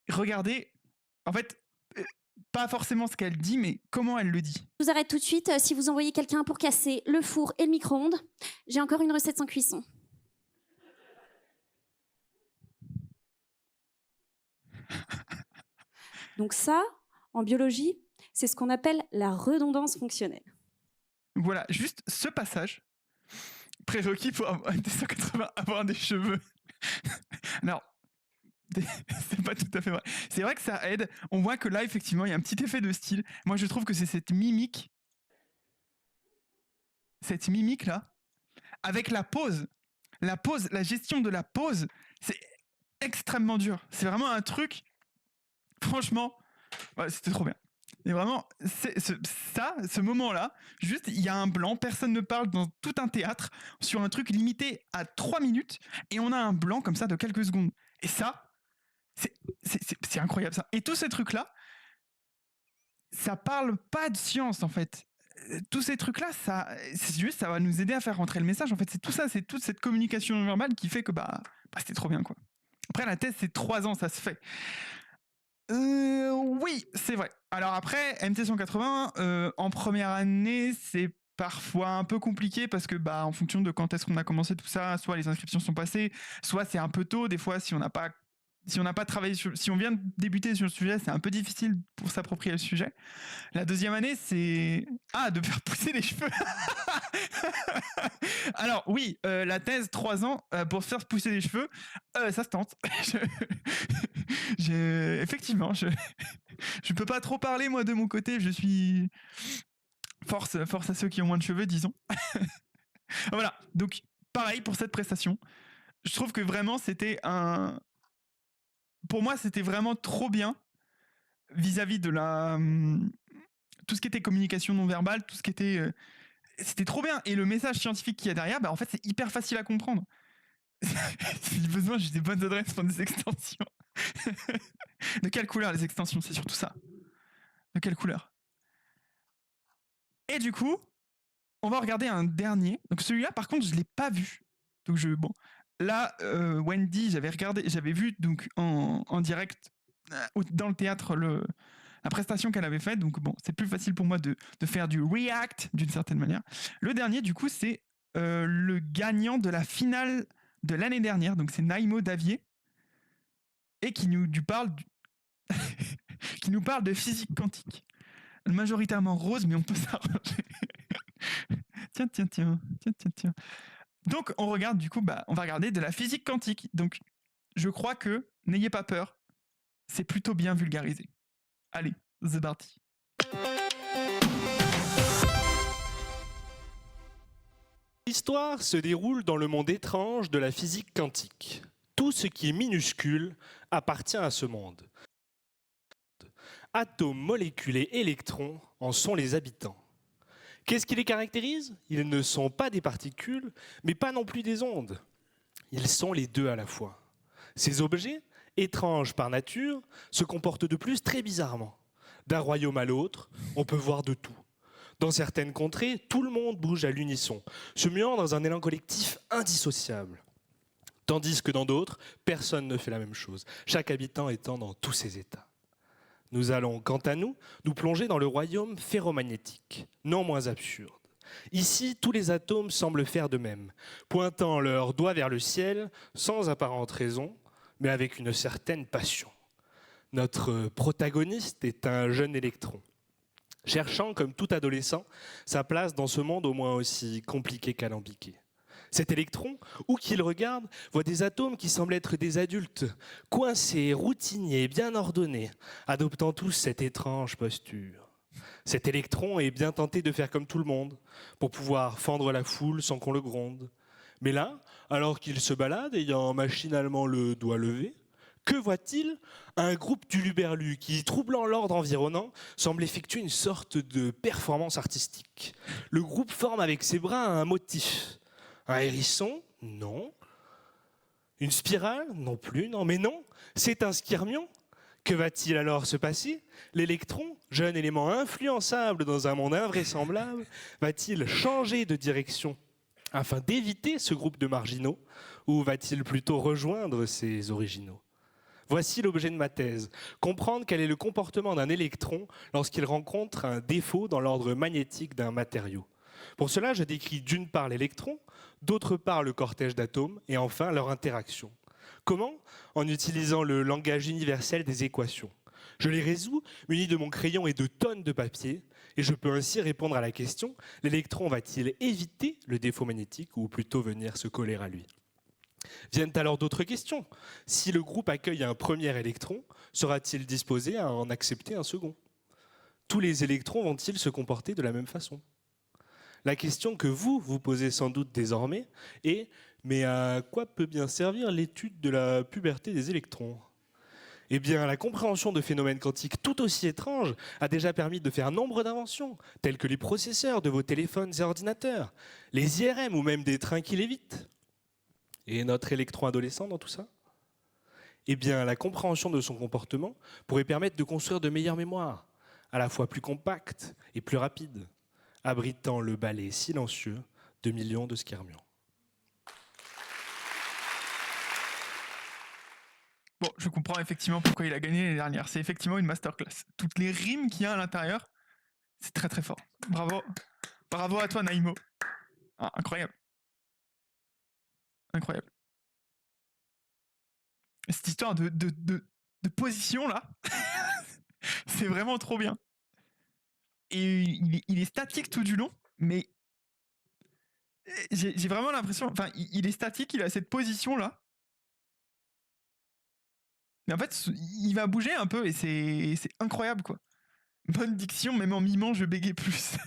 Regardez, en fait, pas forcément ce qu'elle dit, mais comment elle le dit. Je vous arrête tout de suite. Si vous envoyez quelqu'un pour casser le four et le micro-ondes, j'ai encore une recette sans cuisson. Donc ça, en biologie, c'est ce qu'on appelle la redondance fonctionnelle. Donc voilà, juste ce passage, prérequis pour avoir des 180, avoir des cheveux. Alors, c'est pas tout à fait vrai. C'est vrai que ça aide. On voit que là, effectivement, il y a un petit effet de style. Moi, je trouve que c'est cette mimique là, avec la pause, la gestion de la pause, c'est extrêmement dur. C'est vraiment un truc, franchement, ouais, c'était trop bien. Et vraiment, ce moment-là, juste, il y a un blanc, personne ne parle dans tout un théâtre sur un truc limité à 3 minutes, et on a un blanc comme ça de quelques secondes. Et ça, c'est incroyable ça. Et tous ces trucs-là, ça parle pas de science en fait. Tous ces trucs-là, c'est juste, ça va nous aider à faire rentrer le message. En fait, c'est tout ça, c'est toute cette communication non verbale qui fait que c'était trop bien quoi. Après, la thèse, c'est 3 ans, ça se fait. Oui, c'est vrai. Alors après, MT 180, en première année, c'est parfois un peu compliqué parce que en fonction de quand est-ce qu'on a commencé tout ça, soit les inscriptions sont passées, soit c'est un peu tôt. Des fois, si on n'a pas travaillé si on vient de débuter sur le sujet, c'est un peu difficile pour s'approprier le sujet. La deuxième année, c'est de faire pousser les cheveux. Alors oui, la thèse 3 ans pour se faire pousser les cheveux, ça se tente. Effectivement, je peux pas trop parler moi de mon côté. Je suis force à ceux qui ont moins de cheveux, disons. Voilà. Donc pareil pour cette prestation. Je trouve que vraiment pour moi c'était vraiment trop bien vis-à-vis de tout ce qui était communication non verbale, tout ce qui était c'était trop bien. Et le message scientifique qu'il y a derrière, en fait c'est hyper facile à comprendre. Si besoin, j'ai des bonnes adresses pour des extensions. De quelle couleur les extensions? C'est surtout ça. De quelle couleur? Et du coup, on va regarder un dernier. Donc celui-là, par contre, je l'ai pas vu. Donc bon, là, Wendy, j'avais vu donc en direct dans le théâtre la prestation qu'elle avait faite. Donc bon, c'est plus facile pour moi de faire du react d'une certaine manière. Le dernier, du coup, c'est le gagnant de la finale de l'année dernière. Donc c'est Naimo Davier et qui nous parle qui nous parle de physique quantique. Majoritairement rose, mais on peut s'arranger. Tiens. Donc on regarde du coup, on va regarder de la physique quantique. Donc je crois que n'ayez pas peur, c'est plutôt bien vulgarisé. Allez, c'est parti. L'histoire se déroule dans le monde étrange de la physique quantique. Tout ce qui est minuscule appartient à ce monde. Atomes, molécules et électrons en sont les habitants. Qu'est-ce qui les caractérise? Ils ne sont pas des particules, mais pas non plus des ondes. Ils sont les deux à la fois. Ces objets, étranges par nature, se comportent de plus très bizarrement. D'un royaume à l'autre, on peut voir de tout. Dans certaines contrées, tout le monde bouge à l'unisson, se muant dans un élan collectif indissociable. Tandis que dans d'autres, personne ne fait la même chose, chaque habitant étant dans tous ses états. Nous allons, quant à nous, nous plonger dans le royaume ferromagnétique, non moins absurde. Ici, tous les atomes semblent faire de même, pointant leurs doigts vers le ciel, sans apparente raison, mais avec une certaine passion. Notre protagoniste est un jeune électron, cherchant, comme tout adolescent, sa place dans ce monde au moins aussi compliqué qu'alambiqué. Cet électron, où qu'il regarde, voit des atomes qui semblent être des adultes, coincés, routiniers, bien ordonnés, adoptant tous cette étrange posture. Cet électron est bien tenté de faire comme tout le monde, pour pouvoir fendre la foule sans qu'on le gronde. Mais là, alors qu'il se balade, ayant machinalement le doigt levé, que voit-il? Un groupe d'huluberlus qui, troublant l'ordre environnant, semble effectuer une sorte de performance artistique. Le groupe forme avec ses bras un motif. Un hérisson? Non. Une spirale? Non plus, non. Mais non, c'est un skyrmion. Que va-t-il alors se passer? L'électron, jeune élément influençable dans un monde invraisemblable, va-t-il changer de direction afin d'éviter ce groupe de marginaux, ou va-t-il plutôt rejoindre ses originaux? Voici l'objet de ma thèse. Comprendre quel est le comportement d'un électron lorsqu'il rencontre un défaut dans l'ordre magnétique d'un matériau. Pour cela, je décris d'une part l'électron, d'autre part le cortège d'atomes, et enfin leur interaction. Comment? En utilisant le langage universel des équations. Je les résous, muni de mon crayon et de tonnes de papier, et je peux ainsi répondre à la question, l'électron va-t-il éviter le défaut magnétique, ou plutôt venir se coller à lui? Viennent alors d'autres questions. Si le groupe accueille un premier électron, sera-t-il disposé à en accepter un second? Tous les électrons vont-ils se comporter de la même façon? La question que vous posez sans doute désormais est « Mais à quoi peut bien servir l'étude de la puberté des électrons ?» Eh bien, la compréhension de phénomènes quantiques tout aussi étranges a déjà permis de faire nombre d'inventions, telles que les processeurs de vos téléphones et ordinateurs, les IRM ou même des trains qui lévitent. Et notre électron adolescent dans tout ça? Eh bien, la compréhension de son comportement pourrait permettre de construire de meilleures mémoires, à la fois plus compactes et plus rapides, abritant le balai silencieux de millions de skirmions. Bon, je comprends effectivement pourquoi il a gagné l'année dernière. C'est effectivement une masterclass. Toutes les rimes qu'il y a à l'intérieur, c'est très très fort. Bravo. Bravo à toi, Naïmo. Ah, incroyable. Incroyable. Cette histoire de position là, c'est vraiment trop bien. Et il est statique tout du long, mais j'ai vraiment l'impression. Enfin, il est statique, il a cette position là. Mais en fait, il va bouger un peu et c'est incroyable quoi. Bonne diction, même en mimant, je bégayais plus.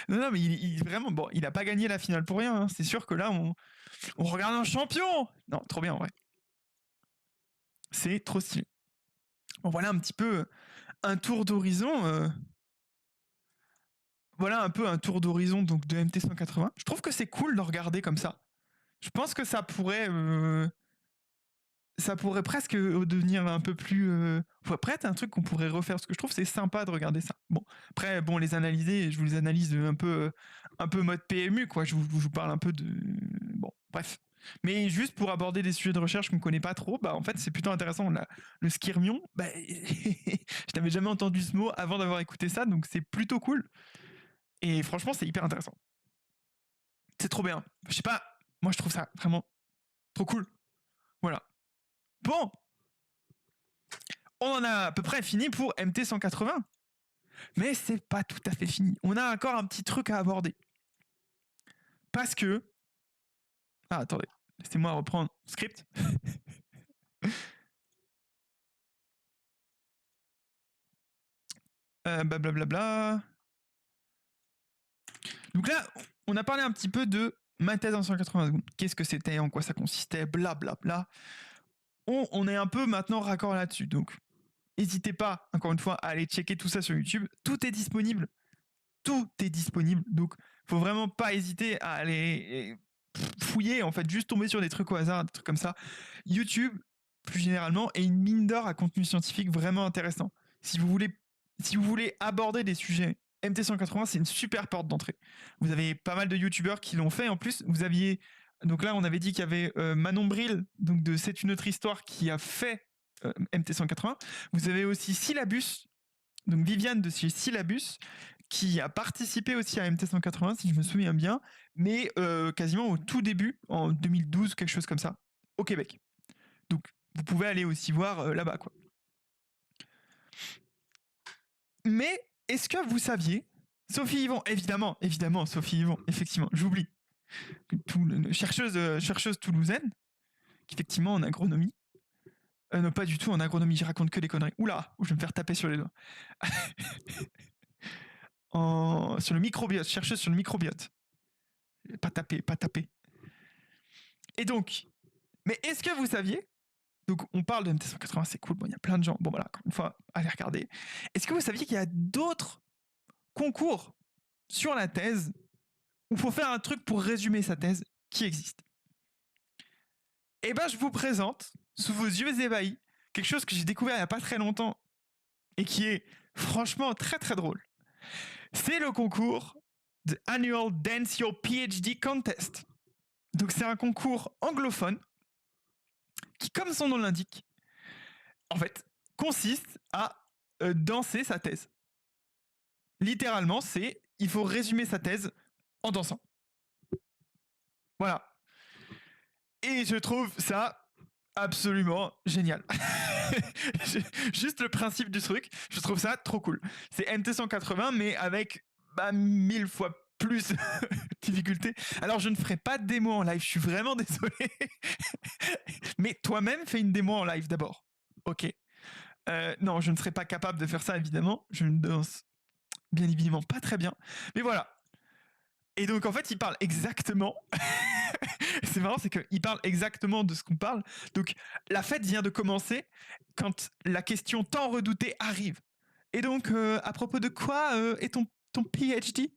Non, mais il vraiment bon. Il a pas gagné la finale pour rien. Hein. C'est sûr que là, on regarde un champion. Non, trop bien en vrai. C'est trop stylé. Bon, voilà un petit peu un tour d'horizon. Voilà un peu un tour d'horizon donc de MT180. Je trouve que c'est cool de regarder comme ça. Je pense que ça pourrait presque devenir un peu plus. Après, c'est un truc qu'on pourrait refaire parce que je trouve que c'est sympa de regarder ça. Bon, après, bon, les analyser, je vous les analyse un peu mode PMU, quoi. Je vous parle un peu de. Bon, bref. Mais juste pour aborder des sujets de recherche qu'on connaît pas trop, bah en fait, c'est plutôt intéressant. Le skirmion, bah, je n'avais jamais entendu ce mot avant d'avoir écouté ça, donc c'est plutôt cool. Et franchement, c'est hyper intéressant. C'est trop bien. Je sais pas, moi je trouve ça vraiment trop cool. Voilà. Bon, on en a à peu près fini pour MT180. Mais c'est pas tout à fait fini. On a encore un petit truc à aborder. Parce que... Ah, attendez. Laissez-moi reprendre le script. Blablabla. Donc là, on a parlé un petit peu de ma thèse en 180 secondes. Qu'est-ce que c'était, en quoi ça consistait, blablabla. On est un peu maintenant raccord là-dessus. Donc, n'hésitez pas, encore une fois, à aller checker tout ça sur YouTube. Tout est disponible. Tout est disponible. Donc, faut vraiment pas hésiter à aller fouiller, en fait, juste tomber sur des trucs au hasard, des trucs comme ça. YouTube, plus généralement, est une mine d'or à contenu scientifique vraiment intéressant. Si vous voulez aborder des sujets, MT180, c'est une super porte d'entrée. Vous avez pas mal de youtubeurs qui l'ont fait. En plus, vous aviez... Donc là, on avait dit qu'il y avait Manon Bril, donc de C'est une autre histoire, qui a fait MT180. Vous avez aussi Syllabus, donc Viviane de chez Syllabus, qui a participé aussi à MT180, si je me souviens bien, mais quasiment au tout début, en 2012, quelque chose comme ça, au Québec. Donc, vous pouvez aller aussi voir là-bas, quoi. Mais, est-ce que vous saviez, Sophie Yvon, évidemment, Sophie Yvon, effectivement, j'oublie, chercheuse toulousaine, qui effectivement en agronomie, non, pas du tout en agronomie, je raconte que des conneries. Oula, je vais me faire taper sur les doigts. Sur le microbiote, chercheuse sur le microbiote. Pas taper. Et donc, mais est-ce que vous saviez, donc on parle de MT180, c'est cool, bon, il y a plein de gens, bon voilà, encore une fois, allez regarder. Est-ce que vous saviez qu'il y a d'autres concours sur la thèse où il faut faire un truc pour résumer sa thèse qui existe? Eh ben, je vous présente, sous vos yeux ébahis, quelque chose que j'ai découvert il n'y a pas très longtemps et qui est franchement très très drôle. C'est le concours The Annual Dance Your PhD Contest. Donc c'est un concours anglophone qui, comme son nom l'indique, en fait, consiste à danser sa thèse. Littéralement, il faut résumer sa thèse en dansant. Voilà. Et je trouve ça absolument génial. Juste le principe du truc, je trouve ça trop cool. C'est MT180, mais avec 1000 fois plus difficulté. Alors, je ne ferai pas de démo en live, je suis vraiment désolé. Mais toi-même, fais une démo en live d'abord. Ok. Non, je ne serais pas capable de faire ça, évidemment. Je ne danse bien évidemment pas très bien. Mais voilà. Et donc, en fait, il parle exactement c'est marrant, c'est qu'il parle exactement de ce qu'on parle. Donc, la fête vient de commencer quand la question tant redoutée arrive. Et donc, à propos de quoi est ton PhD?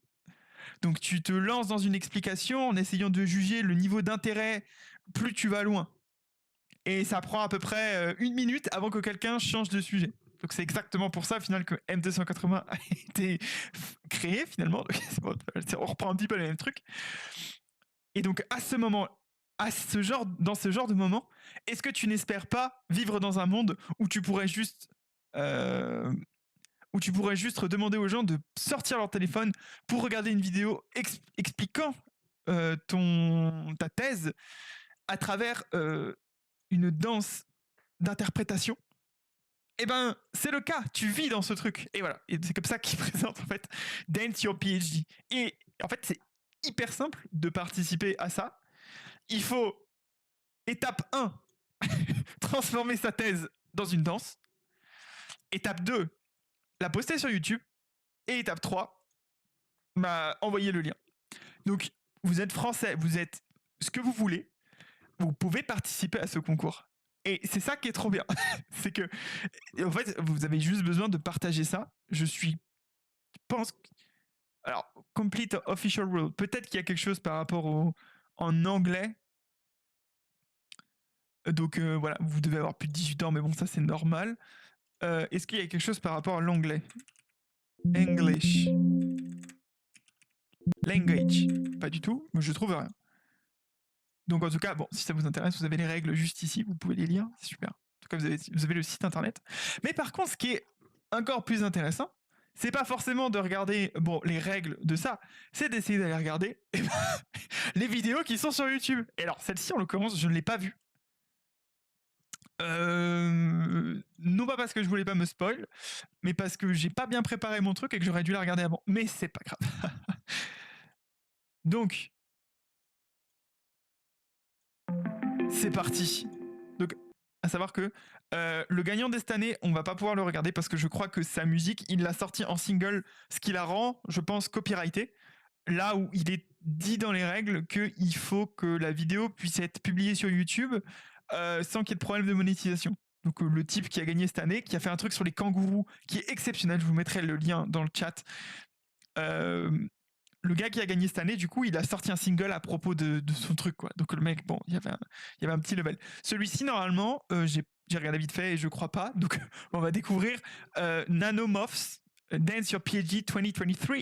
Donc, tu te lances dans une explication en essayant de juger le niveau d'intérêt plus tu vas loin. Et ça prend à peu près 1 minute avant que quelqu'un change de sujet. Donc c'est exactement pour ça, au final, que M280 a été créé, finalement. Donc, on reprend un petit peu le même truc. Et donc, à ce moment, dans ce genre de moment, est-ce que tu n'espères pas vivre dans un monde où tu pourrais juste demander aux gens de sortir leur téléphone pour regarder une vidéo expliquant ta thèse à travers une danse d'interprétation? Eh ben, c'est le cas, tu vis dans ce truc. Et voilà, et c'est comme ça qu'il présente en fait Dance Your PhD. Et en fait, c'est hyper simple de participer à ça. Il faut, étape 1, transformer sa thèse dans une danse. Étape 2, la poster sur YouTube. Et étape 3, envoyer le lien. Donc, vous êtes français, vous êtes ce que vous voulez, vous pouvez participer à ce concours. Et c'est ça qui est trop bien. C'est que, en fait, vous avez juste besoin de partager ça. Je pense... Alors, complete official rule. Peut-être qu'il y a quelque chose par rapport en anglais. Donc, voilà, vous devez avoir plus de 18 ans, mais bon, ça, c'est normal. Est-ce qu'il y a quelque chose par rapport à l'anglais? English. Language. Pas du tout, mais je trouve rien. Donc en tout cas, bon, si ça vous intéresse, vous avez les règles juste ici, vous pouvez les lire, c'est super. En tout cas, vous avez le site internet. Mais par contre, ce qui est encore plus intéressant, c'est pas forcément de regarder les règles de ça, c'est d'essayer d'aller regarder les vidéos qui sont sur YouTube. Et alors, celle-ci, en l'occurrence, je ne l'ai pas vue. Non pas parce que je voulais pas me spoil, mais parce que j'ai pas bien préparé mon truc et que j'aurais dû la regarder avant. Mais c'est pas grave. Donc, c'est parti. Donc, à savoir que le gagnant de cette année, on va pas pouvoir le regarder parce que je crois que sa musique, il l'a sortie en single, ce qui la rend, je pense, copyrighté. Là où il est dit dans les règles qu'il faut que la vidéo puisse être publiée sur YouTube sans qu'il y ait de problème de monétisation. Donc le type qui a gagné cette année, qui a fait un truc sur les kangourous, qui est exceptionnel, je vous mettrai le lien dans le chat. Le gars qui a gagné cette année, du coup, il a sorti un single à propos de son truc, quoi. Donc le mec, bon, il y avait un petit level. Celui-ci, normalement, j'ai regardé vite fait et je crois pas. Donc on va découvrir Nanomorphs Dance Your PhD 2023.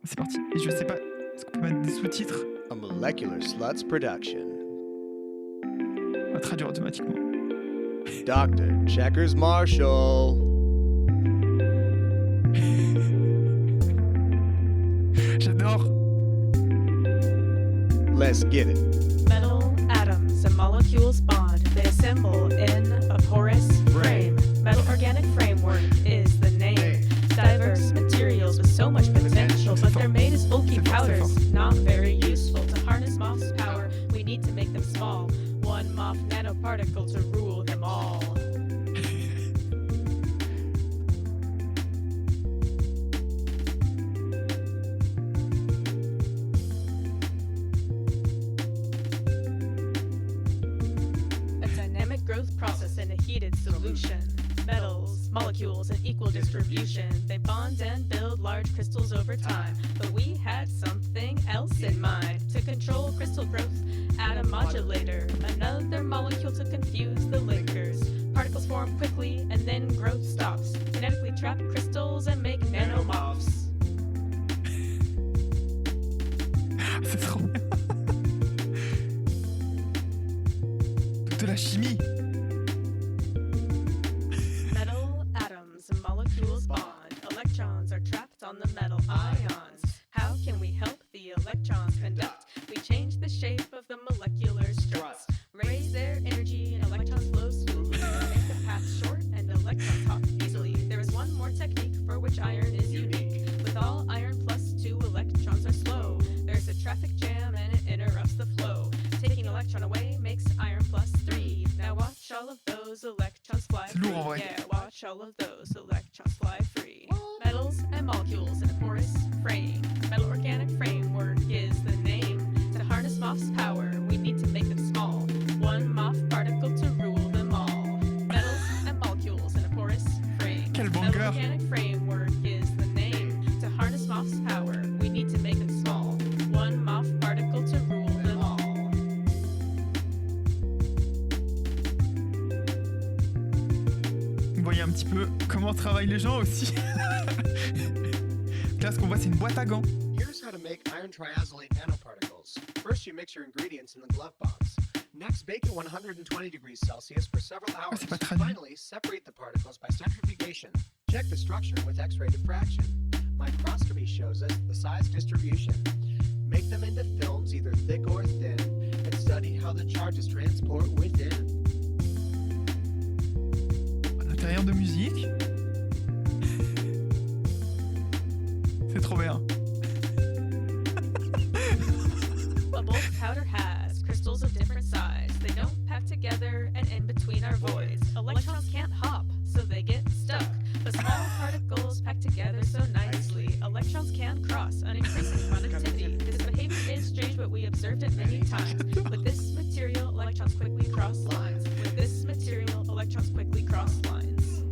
C'est parti. Et je sais pas, est-ce qu'on peut mettre des sous-titres? A Molecular Sluts production. On va traduire automatiquement. Dr. Checkers Marshall. J'adore. Let's get it. Metal atoms and molecules bond. They assemble in a porous frame. Metal organic framework is the name. Diverse materials with so much potential, but they're made as bulky powders. Not very useful to harness MOF's power. We need to make them small. One MOF nanoparticle to rule them all. Process in a heated solution. Metals, molecules in equal distribution. They bond and build large crystals over time. But we had something else in mind. To control crystal growth, add a modulator. Another molecule to confuse the linkers. Particles form quickly and then growth stops. Genetically trap crystals and make nanomorphs. C'est trop bien. De la chimie. Electrons are trapped on the metal ions. How can we help the electrons conduct? We change the shape of the molecular struts. Raise their energy and electrons flow smoothly. Make the path short and electrons hop easily. There is one more technique for which iron is unique. With all iron plus 2 electrons are slow. There's a traffic jam and it interrupts the flow. Taking electron away makes iron plus 3. Now watch all of those electrons fly free. Yeah, watch all of those electrons fly free. Metals and molecules in a porous frame. Metal organic framework is the name. To harness MOF's power, make them small. One MOF particle to rule them all. Metals and molecules in a porous frame. Quel Metal banger. organic framework is the name. To harness MOF's power, we need to make them small. One MOF particle to rule them all. Vous voyez un petit peu comment travaillent les gens aussi. Là, ce qu'on voit, c'est une boîte à gants. Here's how to make iron triazolate nanoparticles. First, you mix your ingredients in the glove box. Next, bake at 120 degrees Celsius for several hours. c'est pas traduit. Finally, separate the particles by centrifugation. Check the structure with X-ray diffraction. Microscopy shows us the size distribution. Make them into films, either thick or thin, and study how the charges transport within. À l'intérieur de musique. C'est trop bien. A bulk powder has crystals of different size. They don't pack together and in between are voids. Electrons can't hop, so they get stuck. But small particles pack together so nicely. Electrons can cross an increasing conductivity. This behavior is strange, but we observed it many times. With this material, electrons quickly cross lines. With this material, electrons quickly cross lines.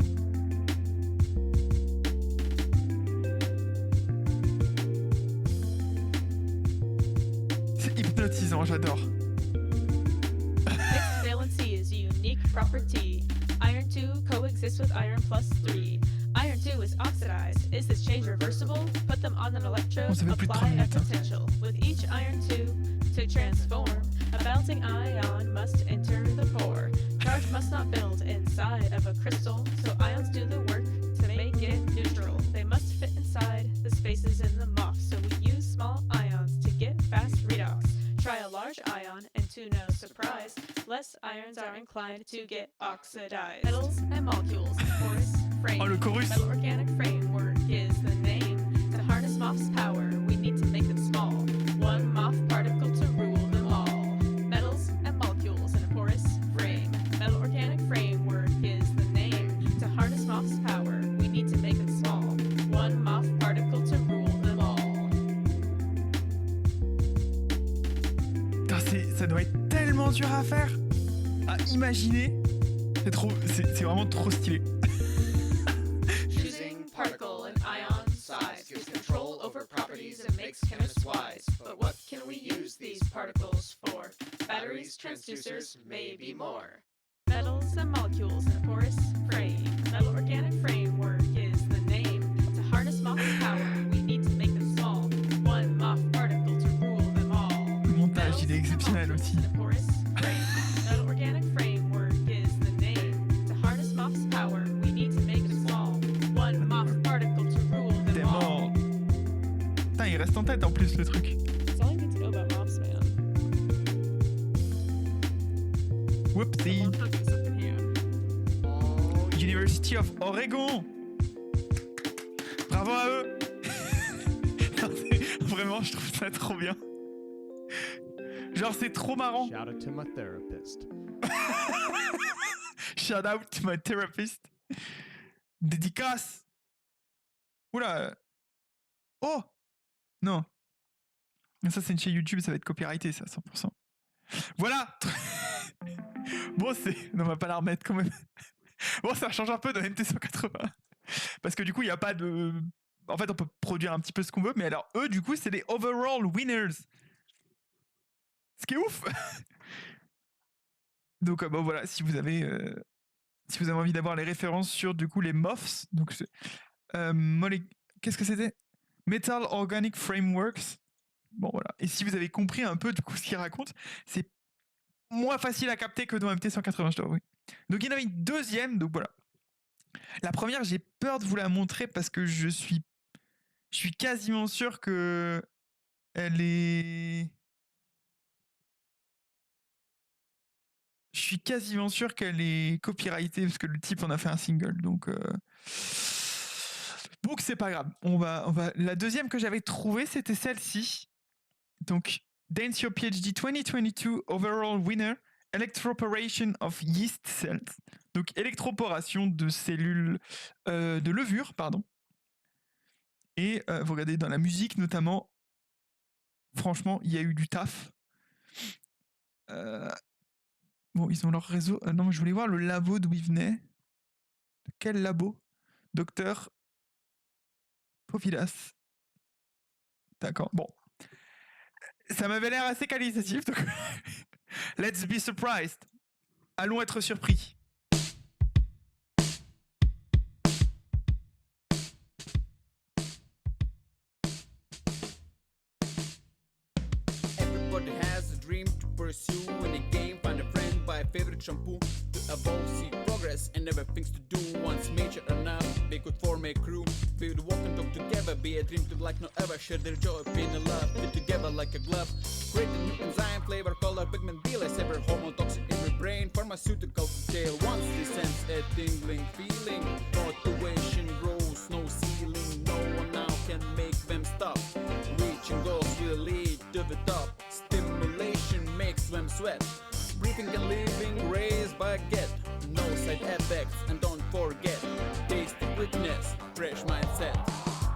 C'est hypnotisant, j'adore. Fixed valency is a unique property. Iron 2 coexists with iron plus 3. Iron 2 is oxidized. Is this change reversible? Put them on an electrode, Oh, ça fait plus de 3 apply a minutes, hein. potential. With each iron 2 to transform, a balancing ion must enter the pore. Charge must not build inside of a crystal, so ions do the work to make it neutral. They must fit inside the spaces in the MOF, so we use small ions to get fast redox. Try a large ion, and to no surprise, less ions are inclined to get oxidized. Metals and molecules, porous frame. Oh, le chorus. Metal organic framework is the name. To harness MOF's power, we need to make them small. One MOF particle to rule them all. Metals and molecules in a porous frame. Metal organic framework is the name. To harness MOF's power, we need to make them small. One MOF particle to rule them all. Putain, ça doit être tellement dur à faire, à imaginer. C'est vraiment trop stylé. Choosing particle and ion size gives control over properties and makes chemists wise. But what can we use these particles for? Batteries, transducers, maybe more. Metals and molecules in a porous frame. Metal organic framework is the name. To harness MOF's power, we need to make them small. One MOF particle to rule them all. Le montage, il est exceptionnel aussi. In a porous frame. Metal organic framework is the name. To harness MOF's power, we need to make them small. One MOF particle to rule T'es them all. mort. Putain, il reste en tête en plus le truc. That's all I need to know about MOFs, man. Whoopsie. I'm fucking something here. University of Oregon. Bravo à eux. Non, vraiment, je trouve ça trop bien. Genre, c'est trop marrant. Shout out to my therapist. Shout out to my therapist. Dédicace. Oula. Oh. Non. Mais ça, c'est une chaîne YouTube, ça va être copyrighté, ça, 100%. Voilà. Bon, non, on va pas la remettre quand même. Bon, ça change un peu de MT180. Parce que du coup, il n'y a pas de... En fait, on peut produire un petit peu ce qu'on veut, mais alors, eux, du coup, c'est les overall winners. Ce qui est ouf. Donc, bon, voilà, si vous avez envie d'avoir les références sur, du coup, les MOFs, donc, qu'est-ce que c'était? Metal Organic Frameworks. Bon, voilà. Et si vous avez compris un peu, du coup, ce qu'ils racontent, c'est moins facile à capter que dans MT180, je dois avouer. Donc, il y en avait une deuxième, donc voilà. La première, j'ai peur de vous la montrer parce que je suis quasiment sûr que elle est... Je suis quasiment sûr qu'elle est copyrightée parce que le type en a fait un single, donc c'est pas grave. On va. La deuxième que j'avais trouvée, c'était celle-ci. Donc, Dance Your PhD 2022 Overall Winner, Electroporation of Yeast Cells. Donc, électroporation de cellules de levure, pardon. Et vous regardez dans la musique notamment, franchement, il y a eu du taf. Bon, ils ont leur réseau. Non, mais je voulais voir le labo d'où ils venaient. De quel labo? Docteur Popilas. D'accord, bon. Ça m'avait l'air assez qualitatif, donc let's be surprised. Allons être surpris. Everybody has a dream to pursue in a game. Find a friend, buy a favorite shampoo to evolve, see progress, and never things to do. Once major enough, they could form a crew. We would walk and talk together, be a dream to like no ever. Share their joy, pain and love, fit together like a glove. Create a new enzyme, flavor, color, pigment, be less ever. Hormone toxin in your brain, pharmaceutical cocktail. Once they sense a tingling feeling, motivation grows, no ceiling. No one now can make them stop. Reaching goals will lead to the top. Stimulation makes them sweat. Breathing and living raised by a get. No side effects, and don't forget, taste quickness, fresh mindset.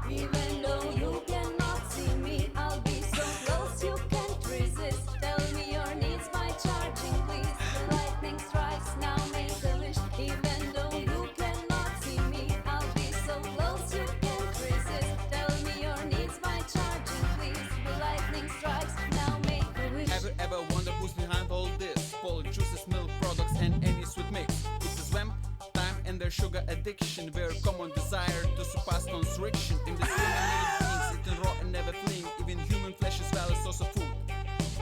Even though you cannot see me, I'll be so close you can't resist. Tell me your needs by charging, please. The lightning strikes, now make a wish. Even though you cannot see me, I'll be so close you can't resist. Tell me your needs by charging, please. The lightning strikes, now make a wish. Have you ever wondered who's behind all this? Pollen juices, milk products, and any sweet mix. It's the swim, time, and their sugar addiction. Their common desire to surpass constriction. In this human beings, eating raw and never fleeing. Even human flesh is valid source of food.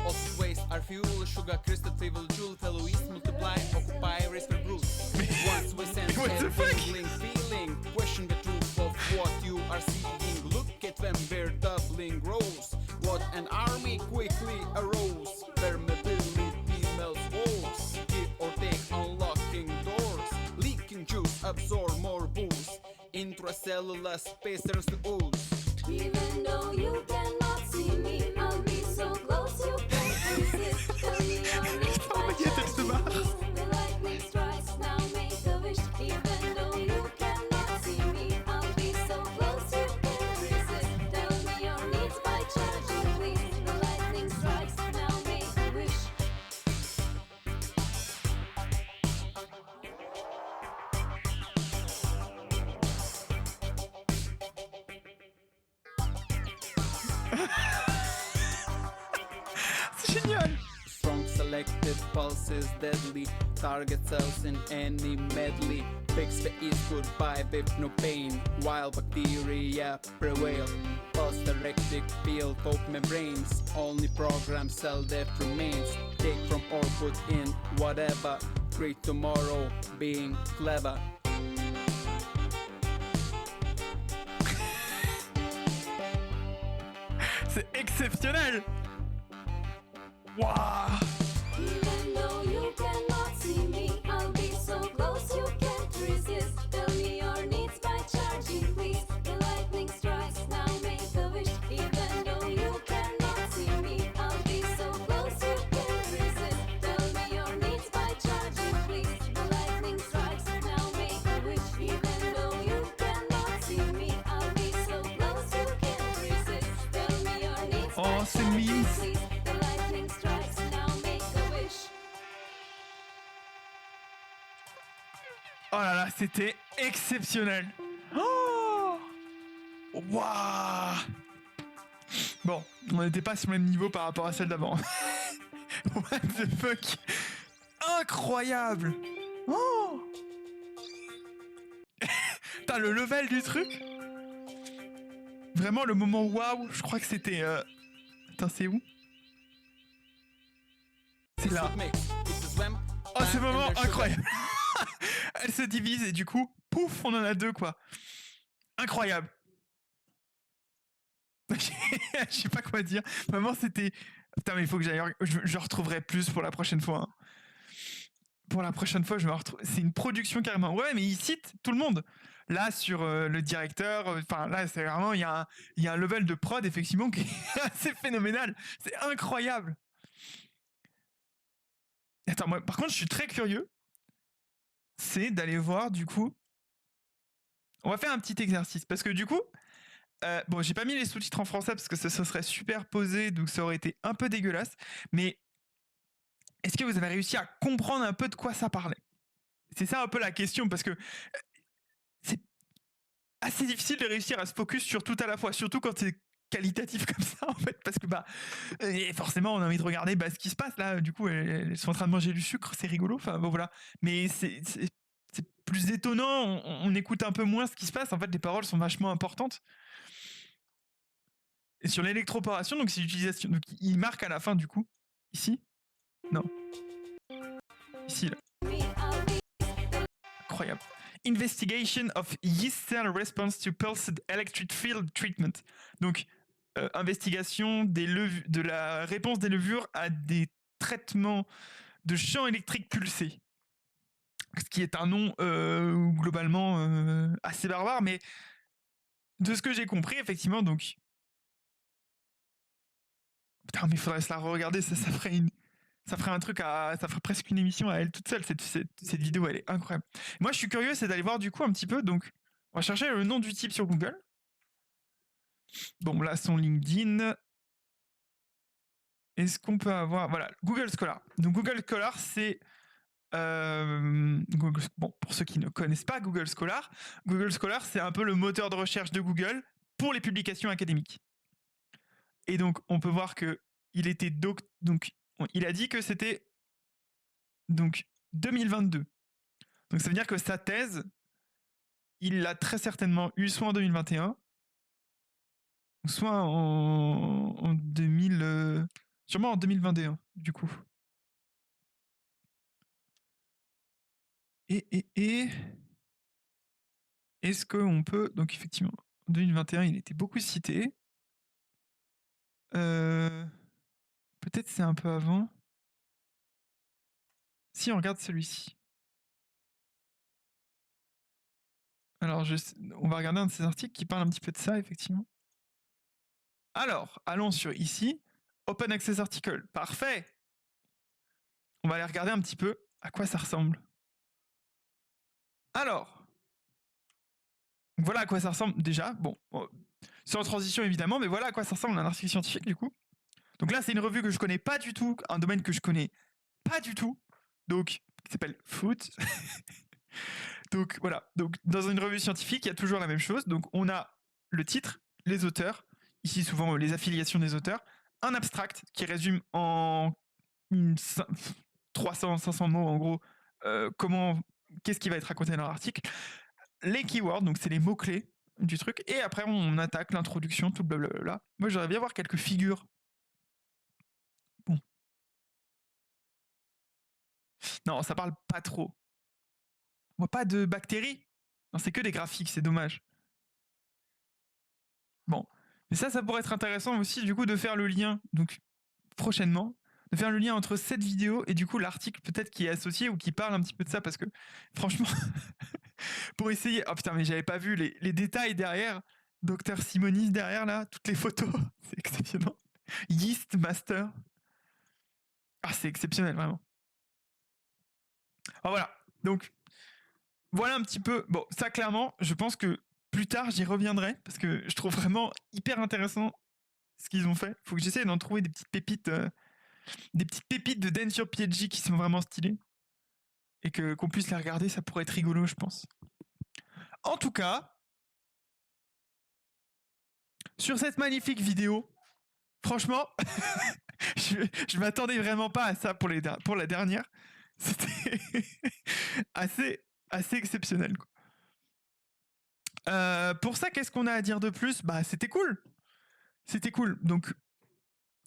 Also waste are fuel, sugar crystal, favorite jewel, fellow east, multiply, occupy, race for brood. Once we sense What the a fuck? tingling feeling, question the truth of what you are seeing. Look at them, their doubling grows. What an army quickly arose. Permeability melts walls. Give or take, unlocking doors. Leaking juice, absorb more booze. Intracellular spacers to ooze. Even though you cannot see me, I'll be so close you can't resist. Tell me your needs by charging, please. The lightning strikes, now make a wish. Even though you cannot see me, I'll be so close you can't resist. Tell me your needs by charging, please. The lightning strikes, now make a wish. C'est génial. Strong selective pulses, deadly. Target cells in any medley. Fix the east goodbye with no pain. While bacteria prevail. Post-erectic field poke membranes. Only program cell death remains. Take from or put in whatever. Create tomorrow, being clever. C'est exceptionnel. Waouh. Even though you cannot see me, I'll be so close you can't resist. Tell me your needs by charging, please. The lightning strikes, now make a wish. Even though you cannot see me, I'll be so close you can't resist. Tell me your needs by charging, please. The lightning strikes, now make a wish. Even though you cannot see me, I'll be so close you can't resist. Tell me your needs Oh, by c'est charging, mise. please. The lightning strikes, now make a wish. Oh là là, c'était exceptionnel. Oh. Waouh. Bon, on n'était pas sur le même niveau par rapport à celle d'avant. What the fuck. Incroyable. Oh. Putain, le level du truc. Vraiment le moment waouh, je crois que c'était... Attends, c'est où? C'est là. Oh, ce moment incroyable. Elle se divise et du coup, pouf, on en a deux, quoi. Incroyable. Je sais pas quoi dire. Vraiment, c'était... Putain, mais il faut que j'aille... Je retrouverai plus pour la prochaine fois. Hein. Pour la prochaine fois, je me retrouve... C'est une production carrément. Ouais, mais il cite tout le monde. Là, sur le directeur... Enfin, là, c'est vraiment... Il y a un level de prod, effectivement, qui est assez phénoménal. C'est incroyable. Attends, moi, par contre, je suis très curieux. C'est d'aller voir, du coup... On va faire un petit exercice. Parce que, du coup... bon, j'ai pas mis les sous-titres en français parce que ça serait superposé, donc ça aurait été un peu dégueulasse. Mais est-ce que vous avez réussi à comprendre un peu de quoi ça parlait? C'est ça un peu la question, parce que c'est assez difficile de réussir à se focus sur tout à la fois, surtout quand c'est qualitatif comme ça, en fait, parce que forcément, on a envie de regarder ce qui se passe là. Du coup, elles sont en train de manger du sucre, c'est rigolo. Enfin, bon, voilà. Mais c'est plus étonnant. On écoute un peu moins ce qui se passe. En fait, les paroles sont vachement importantes. Et sur l'électroporation, donc c'est l'utilisation. Donc, il marque à la fin, du coup, ici. Non. Ici, là. Incroyable. Investigation of yeast cell response to pulsed electric field treatment. Donc, investigation de la réponse des levures à des traitements de champs électriques pulsés. Ce qui est un nom globalement assez barbare, mais de ce que j'ai compris, effectivement, donc. Putain, mais il faudrait se la re-regarder, ça ferait un truc ça ferait presque une émission à elle toute seule. Cette vidéo, elle est incroyable. Moi, je suis curieux, c'est d'aller voir du coup un petit peu. Donc, on va chercher le nom du type sur Google. Bon, là, son LinkedIn. Est-ce qu'on peut avoir... Voilà, Google Scholar. Donc, Google Scholar, c'est... Bon, pour ceux qui ne connaissent pas Google Scholar, c'est un peu le moteur de recherche de Google pour les publications académiques. Et donc, on peut voir que il était donc il a dit que c'était donc 2022. Donc ça veut dire que sa thèse, il l'a très certainement eu soit en 2021, soit en 2000, sûrement en 2021 du coup. Et est-ce qu'on peut, donc effectivement, en 2021, il était beaucoup cité. Peut-être c'est un peu avant. Si on regarde celui-ci. Alors, on va regarder un de ces articles qui parle un petit peu de ça, effectivement. Alors, allons sur ici. Open Access Article. Parfait. On va aller regarder un petit peu à quoi ça ressemble. Alors, voilà à quoi ça ressemble déjà. Bon, sans transition évidemment, mais voilà à quoi ça ressemble un article scientifique du coup. Donc là, c'est une revue que je connais pas du tout, un domaine que je connais pas du tout, donc qui s'appelle Foot. Donc voilà, donc dans une revue scientifique, il y a toujours la même chose. Donc on a le titre, les auteurs, ici souvent les affiliations des auteurs, un abstract qui résume en 300, 500 mots en gros qu'est-ce qui va être raconté dans l'article, les keywords, donc c'est les mots-clés du truc, et après on attaque l'introduction, tout blablabla. Moi j'aurais bien voir quelques figures. Bon. Non, ça parle pas trop. On voit pas de bactéries. Non, c'est que des graphiques, c'est dommage. Bon. Mais ça pourrait être intéressant aussi, du coup, de faire le lien, donc, prochainement, de faire le lien entre cette vidéo et, du coup, l'article peut-être qui est associé ou qui parle un petit peu de ça, parce que, franchement, pour essayer... Oh putain, mais j'avais pas vu les détails derrière. Docteur Simonis derrière, là, toutes les photos. C'est exceptionnel. Yeast Master. Ah, c'est exceptionnel, vraiment. Ah, voilà. Donc... Voilà un petit peu. Bon, ça clairement, je pense que plus tard j'y reviendrai parce que je trouve vraiment hyper intéressant ce qu'ils ont fait. Faut que j'essaie d'en trouver des petites pépites de dance sur PNJ qui sont vraiment stylées et qu'on puisse les regarder. Ça pourrait être rigolo, je pense. En tout cas, sur cette magnifique vidéo, franchement, je m'attendais vraiment pas à ça pour la dernière. C'était assez exceptionnel, quoi. Pour ça, qu'est-ce qu'on a à dire de plus? Bah, c'était cool. C'était cool. Donc,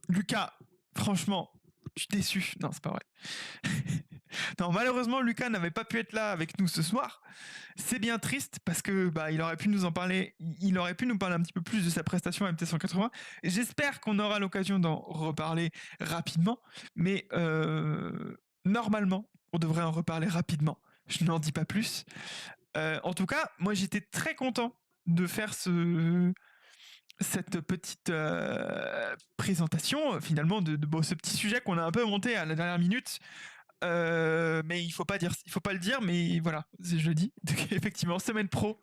Lucas, franchement, je suis déçu. Non, c'est pas vrai. Non, malheureusement, Lucas n'avait pas pu être là avec nous ce soir. C'est bien triste parce que il aurait pu nous en parler. Il aurait pu nous parler un petit peu plus de sa prestation à MT180. J'espère qu'on aura l'occasion d'en reparler rapidement. Mais normalement, on devrait en reparler rapidement. Je n'en dis pas plus. En tout cas, moi j'étais très content de faire cette petite présentation finalement de ce petit sujet qu'on a un peu monté à la dernière minute. Mais il faut pas le dire, mais voilà, je le dis. Donc, effectivement, semaine pro,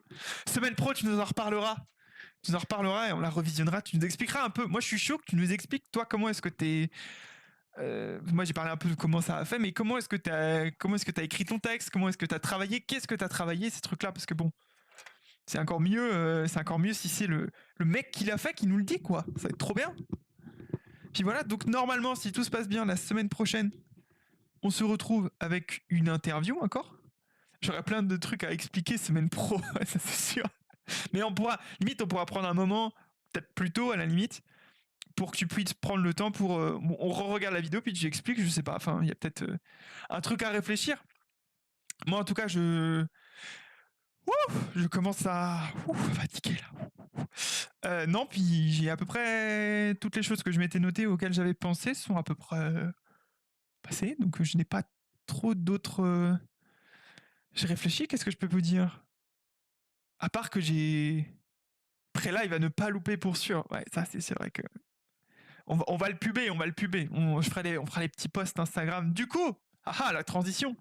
tu nous en reparleras. Et on la revisionnera. Tu nous expliqueras un peu. Moi, je suis chaud que tu nous expliques toi comment est-ce que Moi, j'ai parlé un peu de comment ça a fait, mais comment est-ce que t'as écrit ton texte? Comment est-ce que t'as travaillé? Qu'est-ce que t'as travaillé, ces trucs-là? Parce que bon, c'est encore mieux si c'est le mec qui l'a fait qui nous le dit, quoi. Ça va être trop bien. Puis voilà, donc normalement, si tout se passe bien, la semaine prochaine, on se retrouve avec une interview encore. J'aurai plein de trucs à expliquer semaine pro, ça c'est sûr. Mais on pourra prendre un moment, peut-être plus tôt à la limite, pour que tu puisses prendre le temps pour... on re-regarde la vidéo, puis j'explique, je sais pas, enfin, il y a peut-être un truc à réfléchir. Moi, en tout cas, je commence à fatiguer là. Non, puis j'ai à peu près toutes les choses que je m'étais notées auxquelles j'avais pensé sont à peu près passées, donc je n'ai pas trop d'autres... J'ai réfléchi, qu'est-ce que je peux vous dire? À part que j'ai... Pré-live à ne pas louper pour sûr. Ouais, ça c'est vrai que... On va le puber. On fera les petits posts Instagram. Du coup, la transition.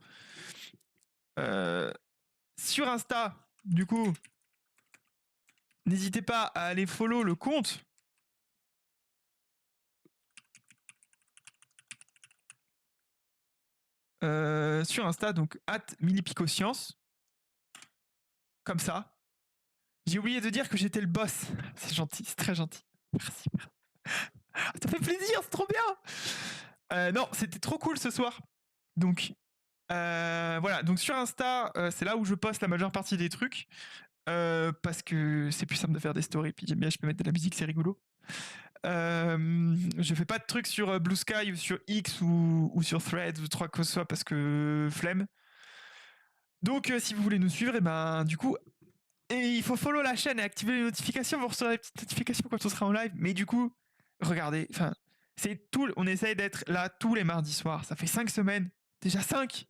Sur Insta, du coup, n'hésitez pas à aller follow le compte. Sur Insta, donc @milipicoscience. Comme ça. J'ai oublié de dire que j'étais le boss. C'est gentil, c'est très gentil. Merci. Ça fait plaisir, c'est trop bien. Non, c'était trop cool ce soir. Donc, voilà. Donc sur Insta, c'est là où je poste la majeure partie des trucs. Parce que c'est plus simple de faire des stories. Puis j'aime bien, je peux mettre de la musique, c'est rigolo. Je fais pas de trucs sur Blue Sky ou sur X ou sur Threads ou quoi que ce soit parce que flemme. Donc si vous voulez nous suivre, et ben du coup, il faut follow la chaîne et activer les notifications. Vous recevrez les petites notifications quand on sera en live. Mais du coup, regardez, enfin, on essaye d'être là tous les mardis soirs. Ça fait 5 semaines, déjà 5,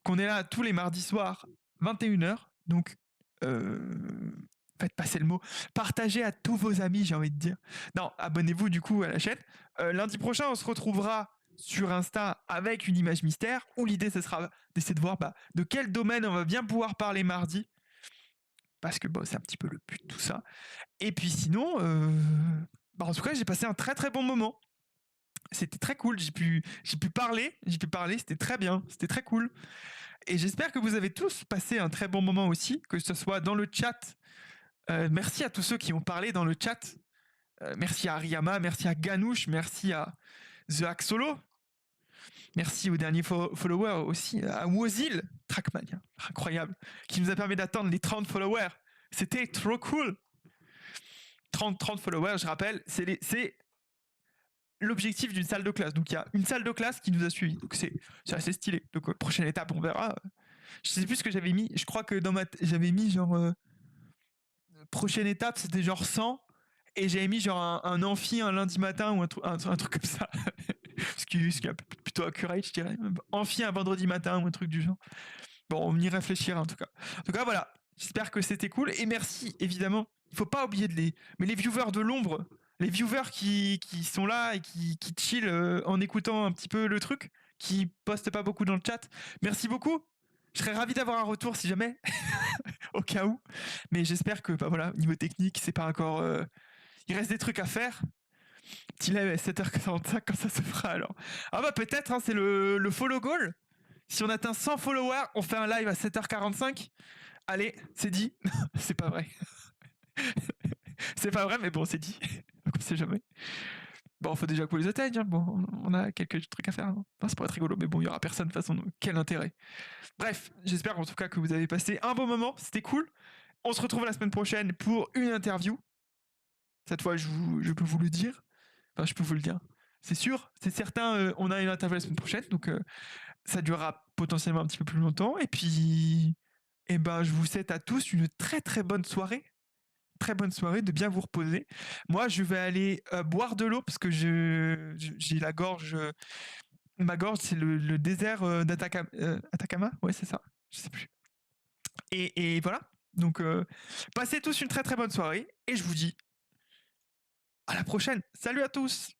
qu'on est là tous les mardis soirs, 21h. Donc, faites passer le mot. Partagez à tous vos amis, j'ai envie de dire. Non, abonnez-vous du coup à la chaîne. Lundi prochain, on se retrouvera sur Insta avec une image mystère où l'idée, ce sera d'essayer de voir de quel domaine on va bien pouvoir parler mardi. Parce que c'est un petit peu le but de tout ça. Et puis sinon, en tout cas, j'ai passé un très très bon moment. C'était très cool. J'ai pu parler. C'était très bien. C'était très cool. Et j'espère que vous avez tous passé un très bon moment aussi, que ce soit dans le chat. Merci à tous ceux qui ont parlé dans le chat. Merci à Ariama, merci à Ganouche, merci à The Hack Solo. Merci aux derniers followers aussi, à Wozil, Trackmania, incroyable, qui nous a permis d'atteindre les 30 followers. C'était trop cool. 30 followers, je rappelle, c'est l'objectif d'une salle de classe. Donc il y a une salle de classe qui nous a suivis. Donc c'est assez stylé. Donc prochaine étape, on verra. Je sais plus ce que j'avais mis. Je crois que j'avais mis genre prochaine étape, c'était genre 100. Et j'avais mis genre un amphi un lundi matin ou un truc comme ça. ce qui est plutôt accurate, je dirais. Amphi un vendredi matin ou un truc du genre. Bon, on y réfléchira en tout cas. En tout cas, voilà. J'espère que c'était cool. Et merci, évidemment. Il faut pas oublier mais les viewers de l'ombre, les viewers qui sont là et qui chill en écoutant un petit peu le truc, qui postent pas beaucoup dans le chat. Merci beaucoup. Je serais ravi d'avoir un retour si jamais, au cas où. Mais j'espère que, voilà, niveau technique, c'est pas encore... Il reste des trucs à faire. Petit live à 7h45 quand ça se fera alors. Peut-être, hein, c'est le follow goal. Si on atteint 100 followers, on fait un live à 7h45. Allez, c'est dit. C'est pas vrai. C'est pas vrai, mais bon, c'est dit. On sait jamais. Bon, faut déjà qu'on les atteigne. Hein. Bon, on a quelques trucs à faire. Hein. Enfin, ça pourrait être rigolo, mais bon, il y aura personne de toute façon. Donc, quel intérêt. Bref, j'espère en tout cas que vous avez passé un bon moment. C'était cool. On se retrouve la semaine prochaine pour une interview. Cette fois, je peux vous le dire. Enfin, je peux vous le dire. C'est sûr, c'est certain, on a une interview la semaine prochaine, donc ça durera potentiellement un petit peu plus longtemps. Et puis, je vous souhaite à tous une très très bonne soirée. Très bonne soirée, de bien vous reposer. Moi, je vais aller boire de l'eau parce que j'ai la gorge. Ma gorge, c'est le désert d'Atacama. Atacama ? Ouais, c'est ça. Je sais plus. Et voilà. Donc, passez tous une très très bonne soirée. Et je vous dis à la prochaine. Salut à tous!